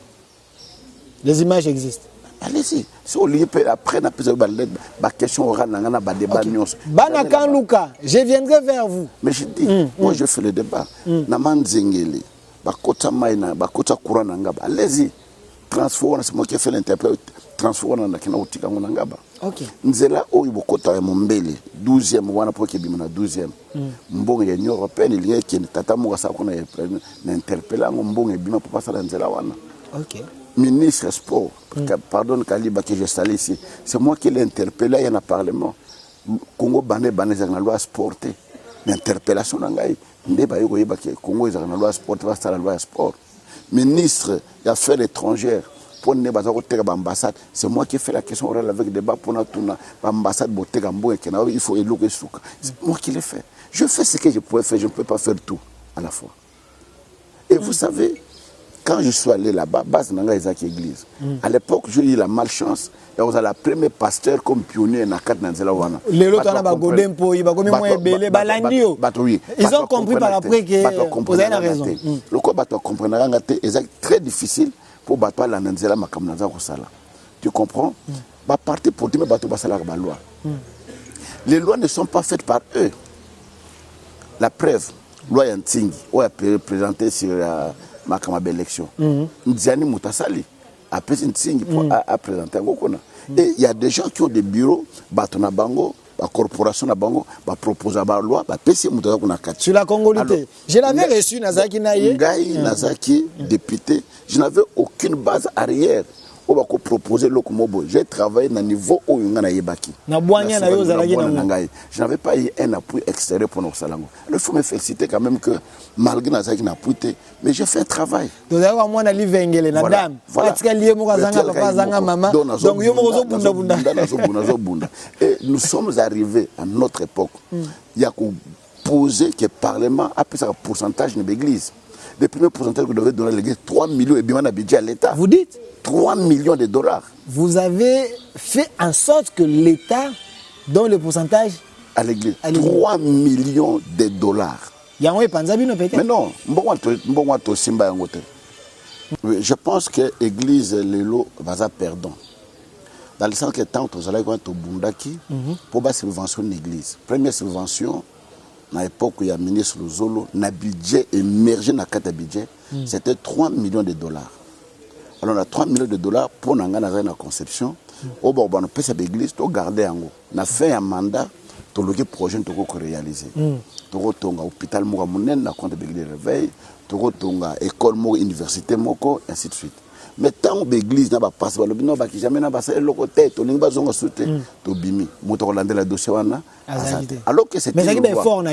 [SPEAKER 1] Les images existent.
[SPEAKER 2] Allez-y. Si on lit après, la question aura un débat.
[SPEAKER 1] Je viendrai vers vous.
[SPEAKER 2] Mais je dis, moi je fais le débat. Allez-y. Transforme, c'est moi qui ai fait l'interprète. Transforme dans la outil.
[SPEAKER 1] Ok.
[SPEAKER 2] Nzela Oyibokota est mon bel 12e, wana pour qu'il y ait 12e. Mbong est l'Union européenne, il y a qui est Tata Mourassa qu'on a interpellé, Mbong est bien pour passer dans Nzela wana.
[SPEAKER 1] Ok.
[SPEAKER 2] ministre sport, pardon Kaliba que j'ai salé ici, c'est moi qui l'ai interpellé, il y a un parlement. Congo bané la loi sport. L'interpellation nangai, ndeba yoko yeba que Congo est la loi sport, va la loi sport. Ministre des Affaires étrangères, pour ndeba zako tega ambassade, c'est moi qui ai fait la question orale avec débat pour natuna ambassade botega mbo et kenao, il faut éloquer souka. C'est moi qui l'ai fait. Je fais ce que je pouvais faire, je ne peux pas faire tout à la fois. Et vous savez, quand je suis allé là-bas, base nanga Isaac Église. À l'époque, j'ai eu la malchance. Et on a la première pasteur comme pionnier dans la Nanzela Wana.
[SPEAKER 1] Les autres, on a Godempo, ils ont compris par après que vous avez raison.
[SPEAKER 2] Le quoi bateau comprendre c'est très difficile pour battre la Nanzela Makamnaza Kosala. Tu comprends? Ba parti pour dire bateau basala ba loi. Les lois ne sont pas faites par eux. La preuve, loi Yantingi, on a présenté sur ma élection. Nziani Moutasali a présenté un Ngokona. Et il y a des gens qui ont des bureaux, Batona Bango, la corporation Bango, va proposer la loi, va passer
[SPEAKER 1] sur la congolité. Je l'avais reçu, Nazaki Naye.
[SPEAKER 2] Ngaï, Nazaki, député, je n'avais aucune base arrière. On va proposer le Komobo. J'ai travaillé dans le niveau où il y a un Yébaki. Je n'avais pas eu un appui extérieur pour nos salangos. Il faut me féliciter quand même que malgré Nazaki n'a pas été, mais j'ai fait un travail. Et nous sommes arrivés à notre époque. Il y a posé que le Parlement a pris un pourcentage de l'église. Le premier pourcentage que devait donner l'église, 3 millions et bien un budget à l'État.
[SPEAKER 1] Vous dites
[SPEAKER 2] 3 millions de dollars.
[SPEAKER 1] Vous avez fait en sorte que l'État donne le pourcentage
[SPEAKER 2] à l'église. 3 millions de dollars.
[SPEAKER 1] Mais
[SPEAKER 2] non, je pense que l'église Lelo va perdre. Dans le sens que tant que vous allez voir Bundaki pour la subvention de l'église. Première subvention, à l'époque où il y a ministre Luzolo, le budget émergé dans le budget, c'était 3 millions de dollars. Alors on a 3 millions de dollars pour la conception. Au bord de l'église, on garder en haut. On a fait un mandat pour le projet que réaliser. On a un hôpital, on a un compte de réveil, on a une école, une université, et ainsi de suite. Mais tant que l'église n'a pas passé, on n'a jamais passé le côté, on n'a pas soutenu, on a le dossier. Alors que c'était une loi.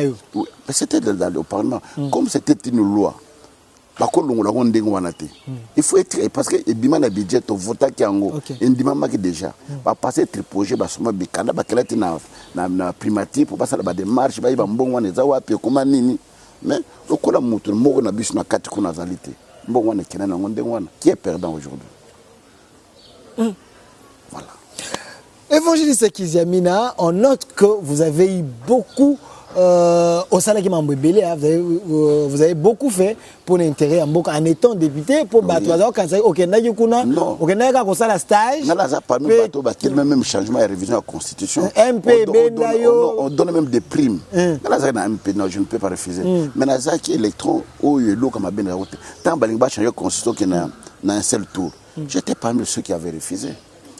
[SPEAKER 2] C'était dans le Parlement. Comme c'était une loi, il faut être, parce que le budget, tu votes qui en haut, et déjà, va passer tripoger, va se mettre bicana, va qu'elle na primatique pour passer la démarche, va y avoir un bon one, ça va puis comment nini, mais le coup la montre, le mot on a vu sur la carte qu'on a zalité, bon one qui est perdant aujourd'hui. Voilà.
[SPEAKER 1] Évangéliste Kiziamina, on note que vous avez eu beaucoup au salaire qui m'a embêté, vous avez beaucoup fait pour l'intérêt en étant député pour battre quand ça OK n'a pas ça la stage
[SPEAKER 2] même changement et révision de la constitution on donne même des primes non je ne peux pas refuser mais ça qui électron ou le comme bien route tant balinga changer constitution qui n'a un seul tour j'étais parmi ceux qui avaient refusé.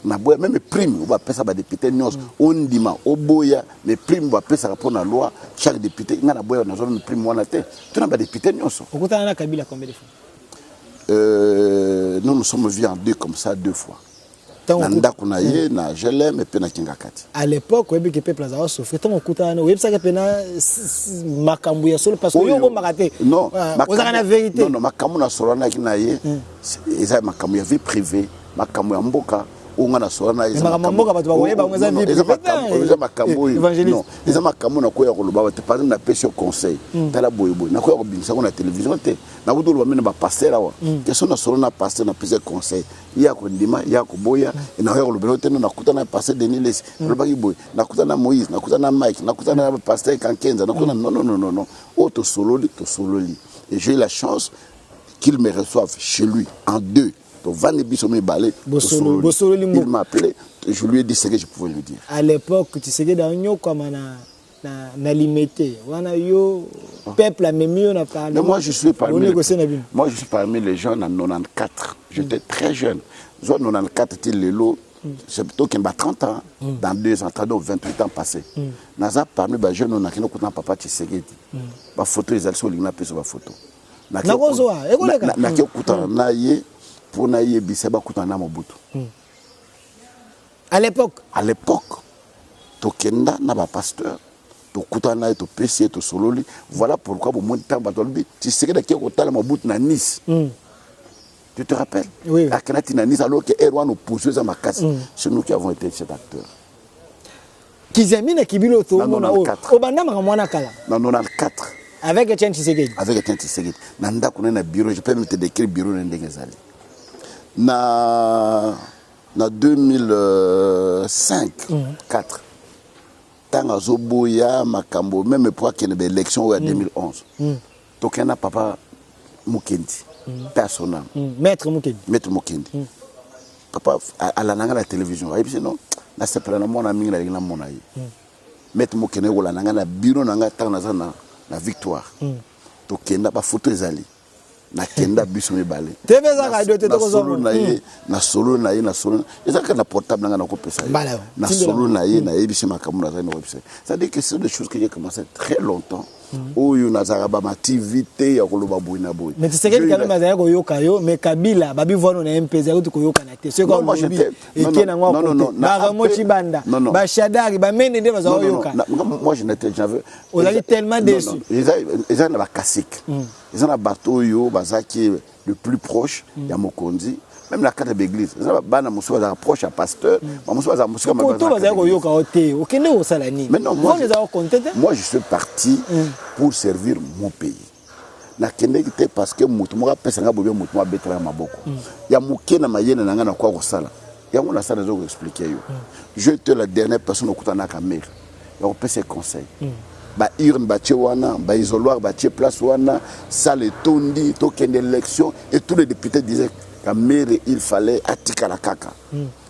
[SPEAKER 2] Même prime, on va payer ça député, on dit au boya, mais prime, on va payer ça pour la loi, chaque député, il y a une prime, on a été, tu n'as pas député, nous nous sommes vus en deux comme ça, 2 fois.
[SPEAKER 1] À l'époque, on avait peuple à souffrir. Tant qu'on a eu ça, on a macambouya solo parce que on m'a raté.
[SPEAKER 2] Non,
[SPEAKER 1] la vérité.
[SPEAKER 2] Non, macambouya solo na kinaye. C'est macambouya vie privée, macambouya mboka. On a sorti na
[SPEAKER 1] ils
[SPEAKER 2] na pêche conseil tala boyeboy na ko binisa na télévision te na budulu ba ba passer là que son na solo na passer na pêche conseil ya ko ndima ya ko boya na ko lobelo te na kuta na passer Denis Les le bagi boy na kuta na Moïse na kuta na Mike na kuta na passer Kankenza na kuta non auto solo et j'ai eu la chance qu'il me reçoive chez lui en 2. Il m'a appelé, je lui ai dit ce que je pouvais lui dire.
[SPEAKER 1] À l'époque, tu sais que dans un comme na limité, on a eu peuple même mieux n'a pas.
[SPEAKER 2] Moi je suis parmi les jeunes en 94. J'étais très jeune. En 94 il le lot, c'est plutôt qu'il m'a 30 ans dans 2 ans, 28 ans passés. Naza parmi les jeunes on a qui nous coûte papa Tshisekedi. Ba photo ils allaient sur l'ina sur la photo. Na ki kuta na ye pour naïe biseba kutana Mobutu.
[SPEAKER 1] À l'époque.
[SPEAKER 2] À l'époque, tokenda na ba pasteur, tokutana to pesi to sololi. Voilà pourquoi au moins temps batolbi, tu sais que qui kotala Mobutu na Nice. Tu te rappelles?
[SPEAKER 1] Oui.
[SPEAKER 2] À Kanati na Nice alors que Erwan nous poursuit à Makassi. C'est nous qui avons été cet acteur.
[SPEAKER 1] Kizamina Kibilo to
[SPEAKER 2] mona
[SPEAKER 1] Obanda makamwana kala.
[SPEAKER 2] Dans 94.
[SPEAKER 1] Avec Etienne Tshisekedi.
[SPEAKER 2] Avec Etienne Tshisekedi. Nanda kuna bureau, je peux même te décrire bureau ndengezali. Na 2005 4 tanga zoboya makambo même pour qu'il y ait élection en 2011. Tokena papa Mukendi. Personnel.
[SPEAKER 1] Maître
[SPEAKER 2] Mukendi. Papa à la télévision. Il dit non, na sepela na mona mingi na mona yi. Maître Mukendi ko la na bureau na tanga na victoire. Tokenda ba photo ezali. Na kenda biso mibale.
[SPEAKER 1] Tebeza ka dote to
[SPEAKER 2] solo na ye, na solo na ye, na solo. Ezaka na portable na ko pesa. Na solo na ye, na yebisi makamuna za na website. Ça dit que c'est des choses que j'ai commencé très longtemps. Oh yo nazara ba activité ya koloba boina boy.
[SPEAKER 1] Mais tu sais que quand même azaya ko yoka yo, mais Kabila babi vono na MPZ ko ko yoka na te. C'est quoi moi j'étais non ba mochi banda. Ba Shadari ba mende de baza yoka.
[SPEAKER 2] Moi je n'étais j'avais
[SPEAKER 1] on allait tellement déçu.
[SPEAKER 2] Ils ont na ba classique. Ils ont un bateau yo bazaki le plus proche ya Mokonzi. Même la carte de l'église, ils ont bana muso za proche à pasteur, muso za musika
[SPEAKER 1] ma baza ko yoka hote. Okende o salani.
[SPEAKER 2] Mais non, moi je suis parti pour servir mon pays. Na kende kite parce que mutu mo pesa nga bobe mutu mo betela maboko. Ya muke na mayene na nga na kwa ko sala. Ya mo na sala zo expliquer yo. Je te la dernière personne okutana ka mère. Ya ko pesa conseil. Ba urne ba tchewana, ba isoloir ba tche place wana, salle tondi, token élection et tous les députés disaient qu'à mère il fallait atika la kaka.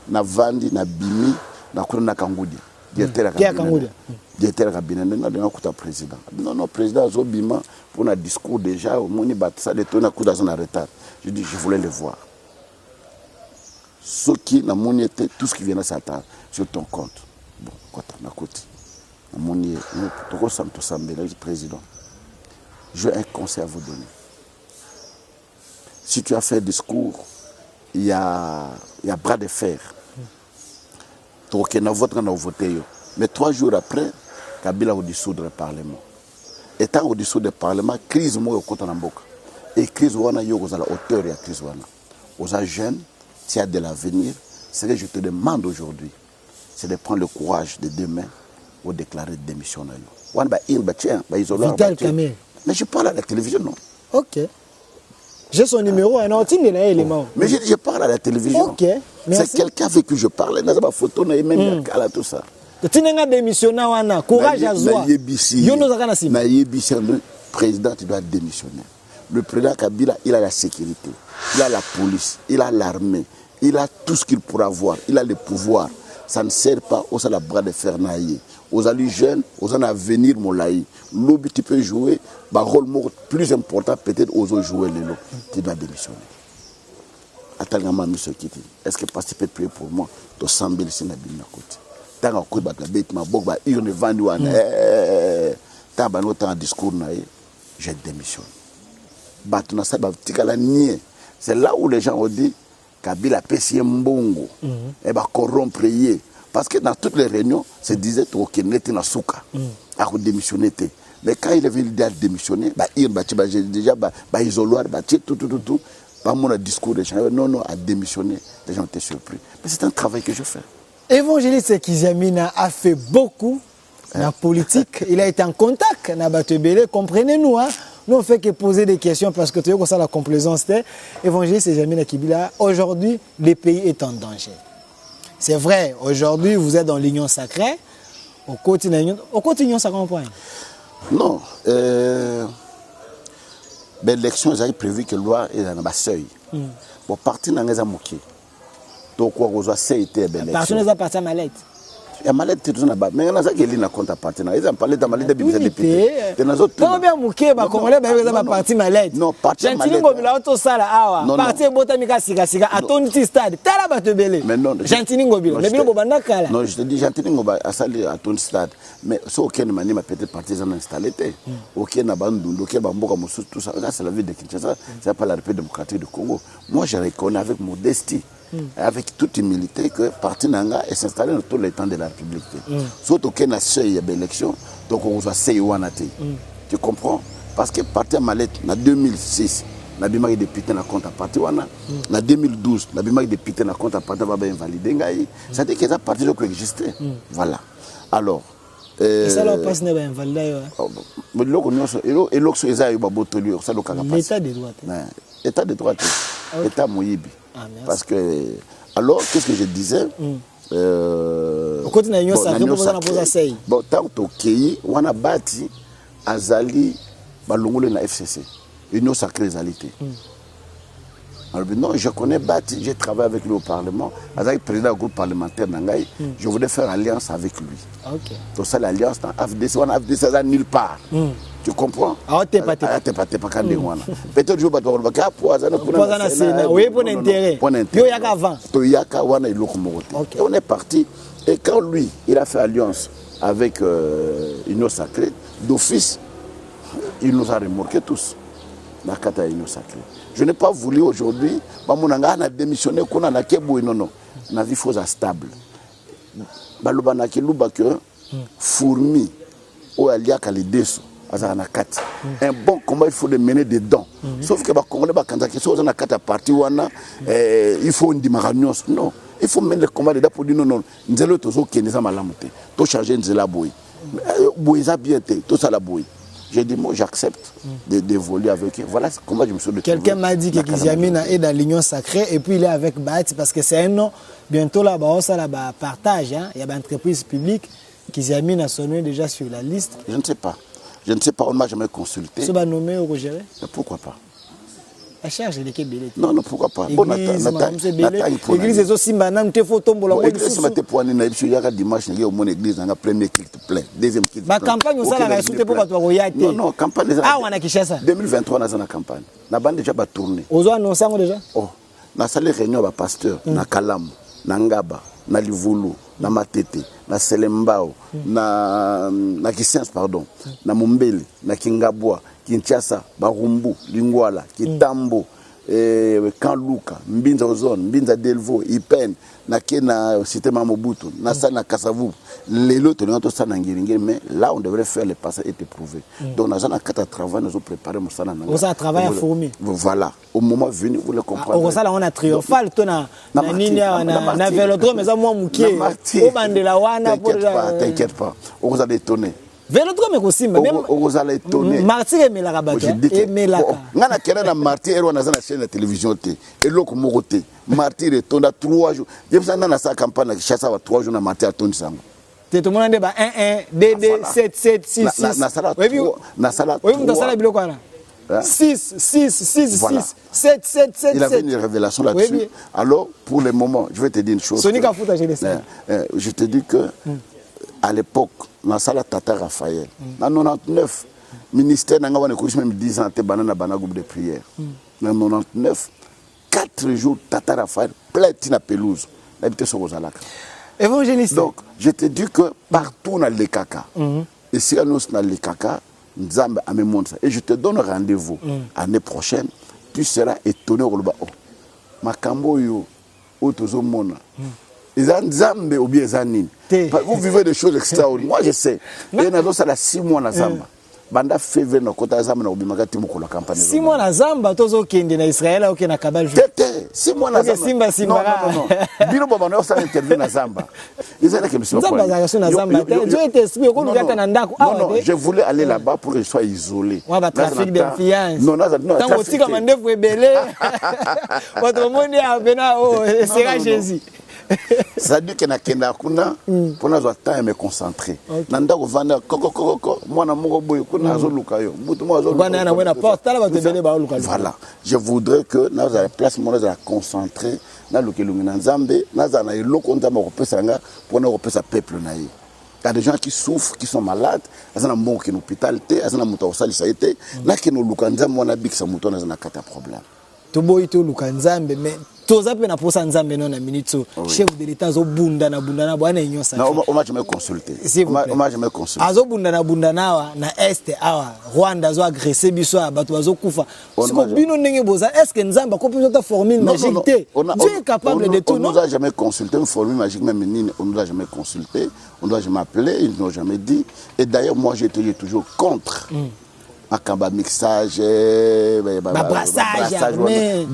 [SPEAKER 2] Na vandi na bimi na kuna kangudi. Directeur
[SPEAKER 1] Kangudi.
[SPEAKER 2] Directeur cabinet na donner kuta président. Non président Zobima pour un discours déjà au moni batsa de tona kuda en retard. Je dis je voulais le voir. Ce qui na moni était tout ce qui vient à s'attendre sur ton compte. Bon, kota na côté. Monier, le président, j'ai un conseil à vous donner. Si tu as fait un discours, il y a bras de fer. Mais 3 jours après, Kabila a dissoudre le Parlement. Étant au dissoudre le Parlement, crise moi au côté de et crise wana yo à la hauteur de la crise wana. Aux jeunes, tu as de l'avenir. Ce que je te demande aujourd'hui, c'est de prendre le courage de demain ou déclarer démission. Mais je parle à la télévision, non?
[SPEAKER 1] Ok. J'ai son numéro, un autre élément.
[SPEAKER 2] Mais je parle à la télévision.
[SPEAKER 1] Ok.
[SPEAKER 2] C'est quelqu'un avec qui je parle. Il y a des photos, il y a tout ça.
[SPEAKER 1] Tu n'as démissionné, courage à soi.
[SPEAKER 2] Le président, tu dois démissionner. Le président Kabila, il a la sécurité, il a la police, il a l'armée, il a tout ce qu'il pourra avoir, il a le pouvoir. Ça ne sert pas aux la bras de fer naïe. Aux alliés jeunes, aux en avenir molaï. L'objet tu peux jouer, un rôle plus important peut-être aux autres jouer les lots. Tu dois démissionner. Attends, monsieur Kiti, est-ce que tu peux prier pour moi? Tu as 100 000 si na bin côté. Tant que tu as bête ma bok ba urne vendu wana. Tant ba no temps discours naïe, je démissionne. Ba tu na sa ba tikala nié. C'est là où les gens ont dit Kabila pesi mbongo et ba corrompre yé. Parce que dans toutes les réunions, se disait qu'il n'était pas souka, à démissionner. Mais quand il avait l'idée de démissionner, il déjà isoloir, tout, par mon discours des gens, non, à démissionner, les gens étaient surpris. Mais c'est un travail que je fais.
[SPEAKER 1] Évangéliste Kizamina a fait beaucoup dans la politique. Il a été en contact avec Batebele. Comprenez-nous, hein? Nous, on ne fait que poser des questions parce que tu vois que ça, la complaisance, Évangéliste Kizamina Kibila, aujourd'hui, le pays est en danger. C'est vrai, aujourd'hui, vous êtes dans l'union sacrée. Au quotidien, ça comprend.
[SPEAKER 2] Non. L'élection, j'ai prévu que la loi est dans le seuil. Pour partir dans les amouqués. Donc, on a été l'élection.
[SPEAKER 1] Personne n'a pas à ma lettre.
[SPEAKER 2] Il y a malade tout ça. Mais on a ça qui est là compte à partir. Ils ont parlé de malade de bien député.
[SPEAKER 1] Comment bien mouké ba congolais ba ba parti malade.
[SPEAKER 2] Non, parti malade.
[SPEAKER 1] Gentil ngobila auto sala awa. Parti bota mika sika sika atonti stade. Tala ba te belé.
[SPEAKER 2] Mais non.
[SPEAKER 1] Gentil ngobila. Mais bilo bobanda kala.
[SPEAKER 2] Non, je te dis Gentil ngoba asali atonti stade. Mais ce aucun mani ma peut-être partisan installé. Aucun na bandu, aucun bamboka musu tout ça. C'est la vie de Kinshasa. C'est pas la République démocratique du Congo. Moi, je reconnais avec modestie. Avec toute humilité que parti Nanga est s'installer dans tous les temps de la République. Surtout qu'il y a une élection, donc on va se tu comprends? Parce que parti Malet, en 2006, na bima ki député na compte à parti wana, en 2012, na bima ki député na compte à parti va invalider ngai. Ça dit que ça parti qui existait. Voilà. Alors
[SPEAKER 1] et ça là passe ne va invalider.
[SPEAKER 2] Mais l'oxo eza yo babotoli, ça lokaka passe.
[SPEAKER 1] L'état de droit.
[SPEAKER 2] État de droit. État moyibi. Parce que, alors, qu'est-ce que je disais? Bon, tant que on a bâti Azali, Balongole na FCC, Union sacrée Zalité. Alors, non, je connais Bati, j'ai travaillé avec lui au Parlement, Azali, président du groupe parlementaire Nangaï, je voulais faire alliance avec lui. Donc, ça, l'alliance dans FDC, on a FDC, ça nulle part. Tu comprends?
[SPEAKER 1] Ah, t'es pas
[SPEAKER 2] quand peut-être je vais pas pour
[SPEAKER 1] oui, pour l'intérêt.
[SPEAKER 2] On est parti. Et quand lui, il a fait alliance avec Union Sacrée, d'office, il nous a remorqué tous. La cata Union Sacrée. Je n'ai pas voulu aujourd'hui, on a démissionné, qu'on a kebou, non. La vie faut stable. Balobana keluba que fourmi, ou alia kalideso. Un bon combat, il faut le mener dedans. Sauf que quand on a quatre parties, il faut une dimaragnos. Non, il faut mener le combat dedans pour dire non, non. Nous allons tous qui nous avons tout changer, nous allons bouiller. Bouiller bien, tout ça la bouille. J'ai dit, moi j'accepte de voler avec eux. Voilà comment je me suis retrouvé.
[SPEAKER 1] Quelqu'un m'a dit que Kiziamina est dans l'Union sacrée et puis il est avec Bahati parce que c'est un nom. Bientôt là-bas, ça là-bas partage. Il y a une entreprise publique. Kiziamina a sonné déjà sur la liste.
[SPEAKER 2] Je ne sais pas. Je ne sais pas, on ne m'a jamais consulté.
[SPEAKER 1] Ça va nommer au Roger?
[SPEAKER 2] Pourquoi pas?
[SPEAKER 1] La charge de l'équipe Belé.
[SPEAKER 2] Non, non, pourquoi pas?
[SPEAKER 1] L'église est aussi maintenant, tu fais tomber la
[SPEAKER 2] l'église. Il y a dimanche, il y a une église, il y a premier kit plein, deuxième kit plein.
[SPEAKER 1] La campagne, on s'en a sauté pour toi.
[SPEAKER 2] Non, campagne.
[SPEAKER 1] Ah, on a quitté ça.
[SPEAKER 2] 2023, on a une campagne. On a déjà tourné.
[SPEAKER 1] Aux autres, annoncé déjà?
[SPEAKER 2] Oh, on a salé réunion avec pasteur, na Kalam, na Ngaba, na Livulu, na Matete, na Selembao, na Kisens, pardon, na Mumbeli, na Kingabwa, Kinshasa, Barumbu, Lingwala, Kitambo, Kanluka, Mbinza Ozone, Mbinza Delvo, Ipen, na Kena Système Mobutu, na Sana Kasavu, les lots, mais là on devrait faire les passages et prouver. Donc nous avons quatre travaux, nous avons préparé mon salon.
[SPEAKER 1] On a travaillé à fourmi.
[SPEAKER 2] Voilà, au moment venu, vous le comprenez.
[SPEAKER 1] On a triomphal, on a vélodrome, mais à moi, Mouké, au Bandela Wana,
[SPEAKER 2] t'inquiète pas, on vous a détonné.
[SPEAKER 1] Vélodrome aussi, même.
[SPEAKER 2] On allez étonner.
[SPEAKER 1] Martyr et Melarabat. Et Melaka.
[SPEAKER 2] On a créé un martyr, on a la chaîne de télévision. Et l'autre Moroté. Martyr et Tonda 3 jours. Je me sens dans sa campagne qui chasse 3 jours dans martyr à Tony Sango.
[SPEAKER 1] Tu te demandes 1, 1, 2, 2, 7, 7, 6, 6. Oui, vous avez la biloque. 6, 6, 6, 6, 7, 7, 7.
[SPEAKER 2] Il avait une révélation là-dessus. Alors, pour le moment, je vais te dire une chose. Je te dis que. À l'époque, dans la salle Tata Raphaël, en 99, le ministère n'a pas même 10 ans, de groupe de prière. En 99, 4 jours, Tata Raphaël, plein de pelouse, l'habité sur Rosalaka.
[SPEAKER 1] Évangéliste.
[SPEAKER 2] Donc, je te dis que partout dans les caca, et si nous sommes dans les caca, Nzambe a me montré ça. Et je te donne rendez-vous l'année prochaine, tu seras étonné au Loba. Ma cambo yo, autozo mona. Zambé ou bien Zanine. Vous vivez des choses extraordinaires. Moi, je sais. Et nous avons 6 mois dans Zamba. Banda février, nous avons Zamba, nous avons la campagne.
[SPEAKER 1] 6 mois dans Zamba, tous au Kenya, dans Israël, au Kenya, Kabal.
[SPEAKER 2] 6 mois dans Zamba. Non, non, non. Bilo Baba, nous avons intervenu dans Zamba. Ils ont dit que je suis pas non, je voulais aller là-bas pour que je sois isolé.
[SPEAKER 1] On va trafic d'influence.
[SPEAKER 2] Non, non, non.
[SPEAKER 1] Tant aussi comme un neuf rebelle. Votre monde est à Bena, oh, c'est Jésus.
[SPEAKER 2] C'est-à-dire que nakenda kuna pour nous temps me concentrer. Nanda ko vanda koko mwana moko boy kuna azoluka yo. Mutu mo azoluka.
[SPEAKER 1] Bana na wena porta la ba te bele ba oluka.
[SPEAKER 2] Voilà. Je voudrais que nous la place mo na concentrer na lukelungi na Nzambe, na za na eloko nzamba ko pesa nga pour na ko pesa peuple na ye. Il y a des gens qui souffrent, qui sont malades, ils ont bon qui sont hôpital, ils ont muto sali saité, na ki no luka Nzambe wana bikisa muto na za kata problème.
[SPEAKER 1] Toboyi to luka Nzambe mais toza pe na posa Nzambe non na minute chef de l'état zo bunda na bwana inyosa.
[SPEAKER 2] Na on m'a jamais consulté. On m'a jamais consulté.
[SPEAKER 1] Azo bunda na na est awa Rwanda zo agresser biso bato bazo kufa. Siko bino ndenge boza est-ce que Nzambe ko peut ta formule magique Dieu est capable de tout non?
[SPEAKER 2] On nous a jamais consulté une formule magique même on nous a jamais consulté, on nous a jamais appelé, ils n'ont jamais dit et d'ailleurs moi j'étais toujours contre. Akamba mixage, brassage,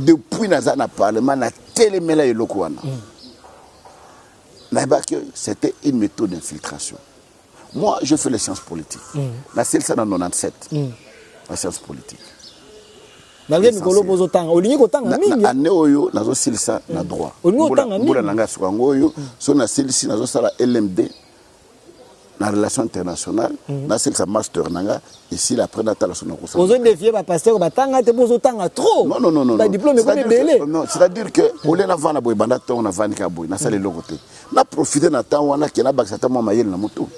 [SPEAKER 2] depuis le Parlement, na télémela et lokwana. C'était une méthode d'infiltration. Moi, je fais les sciences politiques. La celle ça dans 97. La science politique.
[SPEAKER 1] Malgré Mikolo Bozotanga, Olingi Kotanga mingi.
[SPEAKER 2] Ane oyo nazo silisa na droit.
[SPEAKER 1] Olingi Kotanga mingi.
[SPEAKER 2] Bula nanga sukango oyo, so na silisi nazo sala LMD. La relation internationale, na c'est sa master nanga ici après data la son
[SPEAKER 1] Vous avez défié ba pasteur ba tanga te bozo tanga trop.
[SPEAKER 2] Non.
[SPEAKER 1] Ba diplôme ko belé.
[SPEAKER 2] Non, c'est-à-dire que on est avant na boy banda to na vani ka boy, na sale lokote. Na profiter na temps wana ke na bakata mo mayel na moto.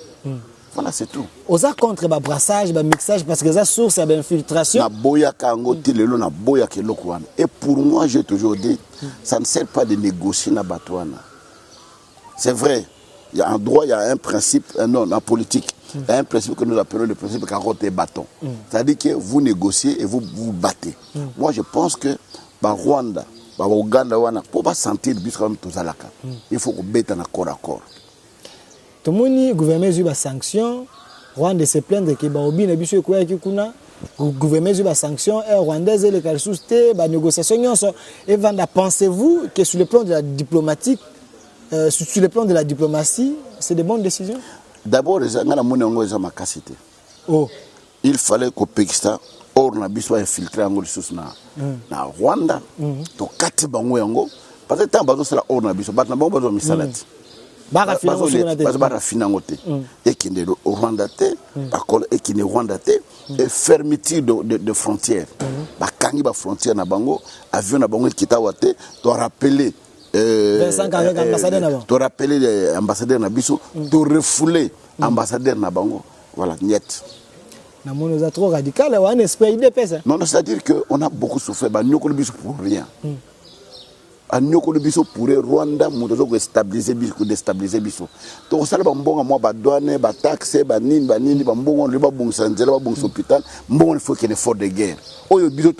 [SPEAKER 2] Voilà, c'est tout.
[SPEAKER 1] Vous êtes contre le brassage, le mixage parce que ça source à l'infiltration.
[SPEAKER 2] Na boya kango tilelo na boya ke lokwana. Et pour moi, j'ai toujours dit ça ne sert pas de négocier na batouana. C'est vrai. Il y a un droit, il y a un principe, non, en politique, il y a un principe que nous appelons le principe carotte et bâton. C'est-à-dire que vous négociez et vous vous battez. Moi, je pense que Rwanda, Ouganda, pour pas sentir le but comme tout ça, il faut qu'on bête en accord à corps.
[SPEAKER 1] Tout le monde, gouvernement a eu des sanctions, Rwanda se plaint que Baobi n'a pas eu quoi que kuna. Le gouvernement a eu des sanctions, et Rwandais et les calsoustés, des négociations. Et pensez-vous que sur le plan de la diplomatique, sur le plan de la diplomatie, c'est des bonnes décisions? D'abord,
[SPEAKER 2] il fallait qu'au Pakistan, or na soit infiltré en na Rwanda, to kati bango yango, parce que tant bazo c'est la or na biso, batna bango bazo misalati.
[SPEAKER 1] Bara
[SPEAKER 2] finangote. Et qui ne Rwanda te, d'accord, et qui ne Rwanda te, et fermeture de frontières. Bakangi ba frontière na bango, avion na bango qui tawate, doit rappeler. Tu rappeler les ambassadeurs Nabiso, tu refouler ambassadeur Nabango. Voilà, niet.
[SPEAKER 1] Nous a trop radical, on espère
[SPEAKER 2] non, c'est-à-dire qu'on a beaucoup souffert, nous pour rien. Nous pour Rwanda, nous devons stabiliser, déstabiliser. Donc, ça va bon, moi, douane, taxe, nini, bon, le bon sanzela, bon hôpital, bon, il faut qu'il y ait un effort de guerre. Oh, il y a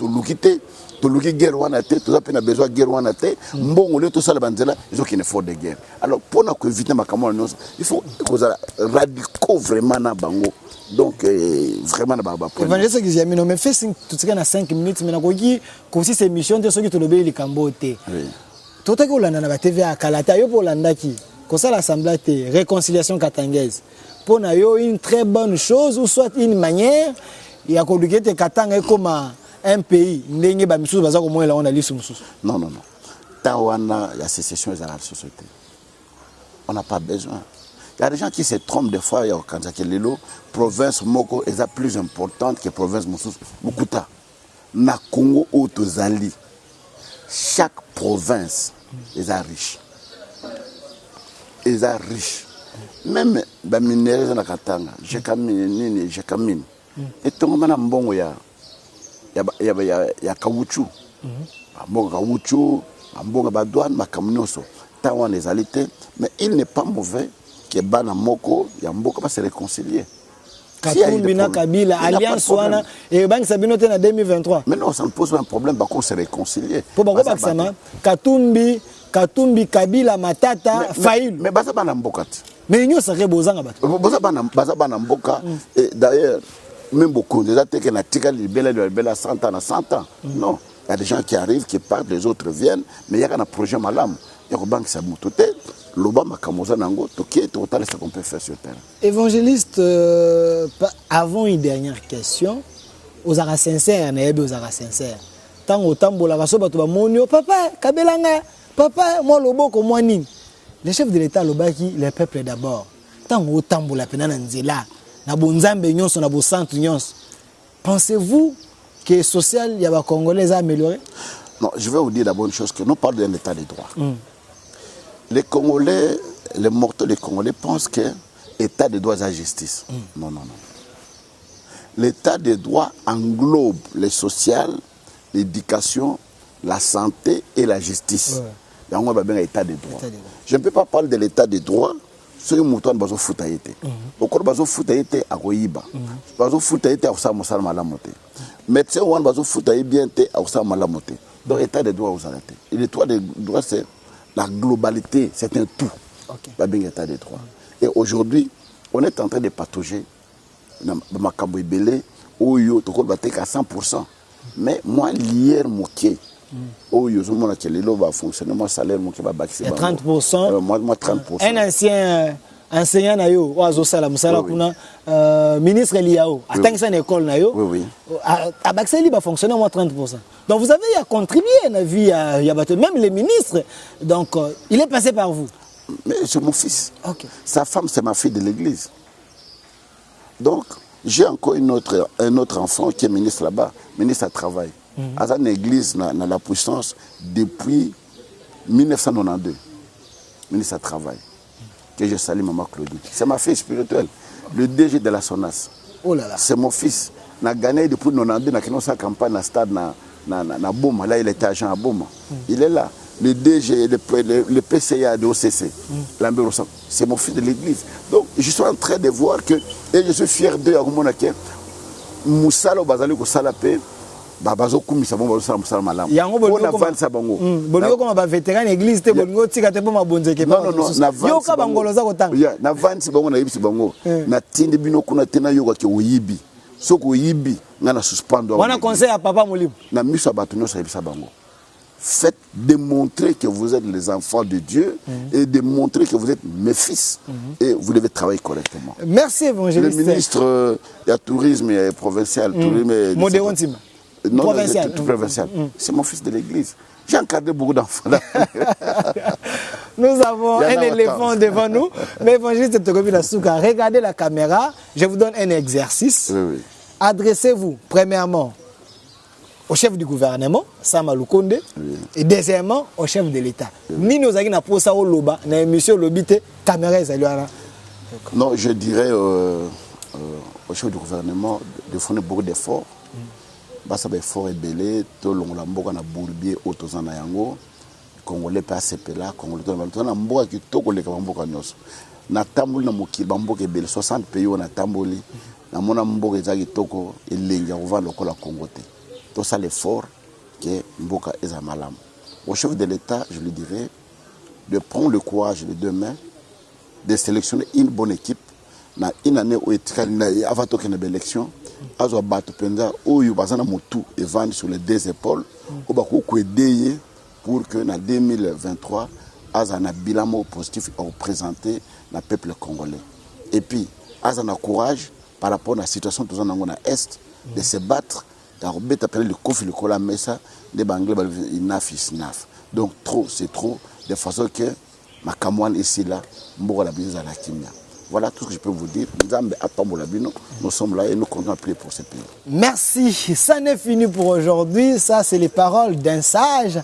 [SPEAKER 2] to luki guerre wana te to zapena besoin guerre wana te mbongo le to sala banzela ils ont qu'il faut de guerre alors pour na ko éviter makamona non il faut que ça radicaux vraiment na bango donc vraiment na baba
[SPEAKER 1] point evangeliste Kiziamino mais fait tout ça na 5 minutes mais na ko ki comme si c'est mission de ceux qui to lobeli likambo te to ta ko landa na ba TV à Kalata yo pour landa ki ko ça l'assemblée te réconciliation katangaise pour na yo une très bonne chose ou soit une manière ya ko luki te katanga comme un pays, non.
[SPEAKER 2] Tawana, il y a sécession dans la société. On n'a pas besoin. Il y a des gens qui se trompent des fois. Il y a la province Moko est plus importante que la province Moussous. Mukuta. Na Congo ou Tozali. Chaque province est riche. Ils sont riches. Même les minéraux dans Katanga, Jekamine. Et tout le monde a un bon il y a caoutchouc. Mais il n'est pas mauvais que Bana Moko, il y a beaucoup à se réconcilier.
[SPEAKER 1] Katumbi Kabila, Alliance Wana, et Bank Sabinote en 2023.
[SPEAKER 2] Mais non, ça ne pose pas un problème, par contre, se réconcilier.
[SPEAKER 1] Pour Katumbi, Kabila, Matata, Faïl.
[SPEAKER 2] Mais Bazabana Mbokat.
[SPEAKER 1] Mais il y a ça Rebozanga.
[SPEAKER 2] Bazabana Mboka, et d'ailleurs, même beaucoup déjà que na tika libela 100 ans à 100 ans. Non, il y a des gens qui arrivent, qui partent, les autres viennent, mais il y a un projet malam. Il y a un banque sabutoté, l'obama kamoza nango, toké total ce qu'on peut faire sur terre.
[SPEAKER 1] Évangéliste, avant une dernière question, aux ara sincères, aux ara sincères. Tant au tambola vaso bato ba monio, papa, kabelanga, papa, moi loboko moi nini. le chef de l'État lobaki le peuple d'abord. Tant au tambola penana nzela na bonzambe nyonso na bo centre nyonso. Pensez-vous que le social y a Congolais a amélioré?
[SPEAKER 2] Non, je vais vous dire la bonne chose que nous parlons d'un état de droit. Les Congolais, les mortels des Congolais pensent que l'état de droit est la justice. Non, non, non. L'état de droit englobe le social, l'éducation, la santé et la justice. Et on va bien l'état de droit. Je ne peux pas parler de l'état de droit si on a besoin de foutre. Au cours de foutre à Roïba. Bazo foutre à Osama Malamote. Médecin on a besoin de foutre bien à Osama Malamote. Donc l'état de droit aux arrêtés. Et l'état de droit c'est la globalité, c'est un tout. Pas bien l'état de droit. Et aujourd'hui, on est en train de patauger. Makambo ebele oyo toko bateka à 100%. Mais moi hier moké oyo zo mona kelelo va fonctionner moi salaire moké ba bakisi ba
[SPEAKER 1] 30%.
[SPEAKER 2] Moi 30%.
[SPEAKER 1] Un ancien enseignant na yo ozo sala musala kuna ministre Liao atangisa na école na yo.
[SPEAKER 2] Oui.
[SPEAKER 1] A bakisi ba fonctionner moi 30%. Donc vous avez à contribuer à la vie ya bateau même les ministres. Donc il est passé par vous.
[SPEAKER 2] Mais c'est mon fils.
[SPEAKER 1] OK.
[SPEAKER 2] Sa femme c'est ma fille de l'église. Donc, j'ai encore un autre enfant qui est ministre là-bas, ministre à travail. À une église, dans la puissance, depuis 1992. Ministre à travail. Que je salue maman Claudie. C'est ma fille spirituelle. Le DG de la SONAS.
[SPEAKER 1] Oh là là.
[SPEAKER 2] C'est mon fils. On a gagné depuis 1992, on a fait campagne dans le stade na Boma. Là, il était agent à Boma. Il est là. Le DG, le PCA de OCC, c'est mon fils de l'église. Donc, je suis en train de voir que, et je suis fier d'eux, Moussalo Bazali Salapé, Babazo Koumi Sabon Bazo Malam. On avance à Bango.
[SPEAKER 1] Bongo comme un vétéran église, Bongo Tigate pour ma bonne équipe.
[SPEAKER 2] Non, n'avance à Bango. N'avance à Bango, n'avance à Bango. Na tinde bino kuna tena yoga ki oyibi. Soko oyibi, ngana suspendre.
[SPEAKER 1] On a conseil à papa Moulib.
[SPEAKER 2] Na miso abatunyo sa yebisa Bango. Faites démontrer que vous êtes les enfants de Dieu et démontrer que vous êtes mes fils. Et vous devez travailler correctement.
[SPEAKER 1] Merci, évangéliste.
[SPEAKER 2] Le ministre du tourisme et provincial.
[SPEAKER 1] Modérontim.
[SPEAKER 2] Non, provincial. Tout provincial. C'est mon fils de l'église. J'ai encadré beaucoup d'enfants là.
[SPEAKER 1] Nous avons un éléphant devant nous. Mais évangéliste Tokobi Nasuka, regardez la caméra. Je vous donne un exercice.
[SPEAKER 2] Oui.
[SPEAKER 1] Adressez-vous, premièrement, au chef du gouvernement, Sama Lukonde, et deuxièmement, au chef de l'État. Ni nous avons pour ça au Loba, na émission Lobité, caméra et
[SPEAKER 2] non, je dirais au chef du gouvernement de faire beaucoup d'efforts. Basa ba effort et belé, to longola mboka na bourbier otozana yango, Congolais pa sepela, Congolais to na mboka ki to koleka mboka nyonso. Na tamboli na mokili ba mboka ebele 60 pays na tamboli, na mona mboka ezaki toko elenga ova lokola Congo te. Tout ça l'effort que Mboka est à Malam. Au chef de l'État, je lui dirais de prendre le courage de demain, de sélectionner une bonne équipe. Dans une année où il y a une élection, il y a un motu et vendre sur les deux épaules, il y a aider pour que en 2023, il y ait un bilan positif à présenter le peuple congolais. Et puis, il y a un courage par rapport à la situation de l'Est de se battre. Le conflit le cola mesa des banglais naf. Donc trop c'est trop de façon que ma camoine ici là mboka la bise à la kimia. Voilà tout ce que je peux vous dire. Nous sommes là et nous comptons prier pour ce pays.
[SPEAKER 1] Merci. Ça n'est fini pour aujourd'hui. Ça, c'est les paroles d'un sage,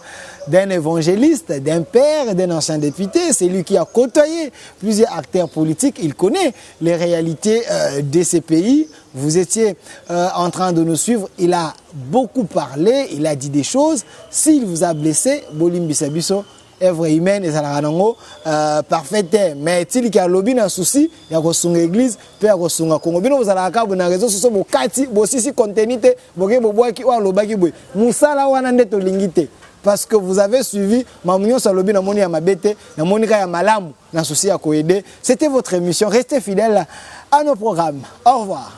[SPEAKER 1] d'un évangéliste, d'un père, d'un ancien député. C'est lui qui a côtoyé plusieurs acteurs politiques. Il connaît les réalités de ces pays. Vous étiez en train de nous suivre. Il a beaucoup parlé. Il a dit des choses. S'il vous a blessé, Bolim Bisabiso, œuvre humaine et ça la parfaite, mais il y a lobby na souci il y a kosunga église pe ya kosunga Congo bino vous allez na réseaux sociaux bokati bosisi contenité boke bobwaki wa lobaki boy musala wana ndeto lingite parce que vous avez suivi mamunyo sa lobby na moni ya mabete na monika ya malamu na souci ya koaider. C'était votre émission, restez fidèles à nos programmes. Au revoir.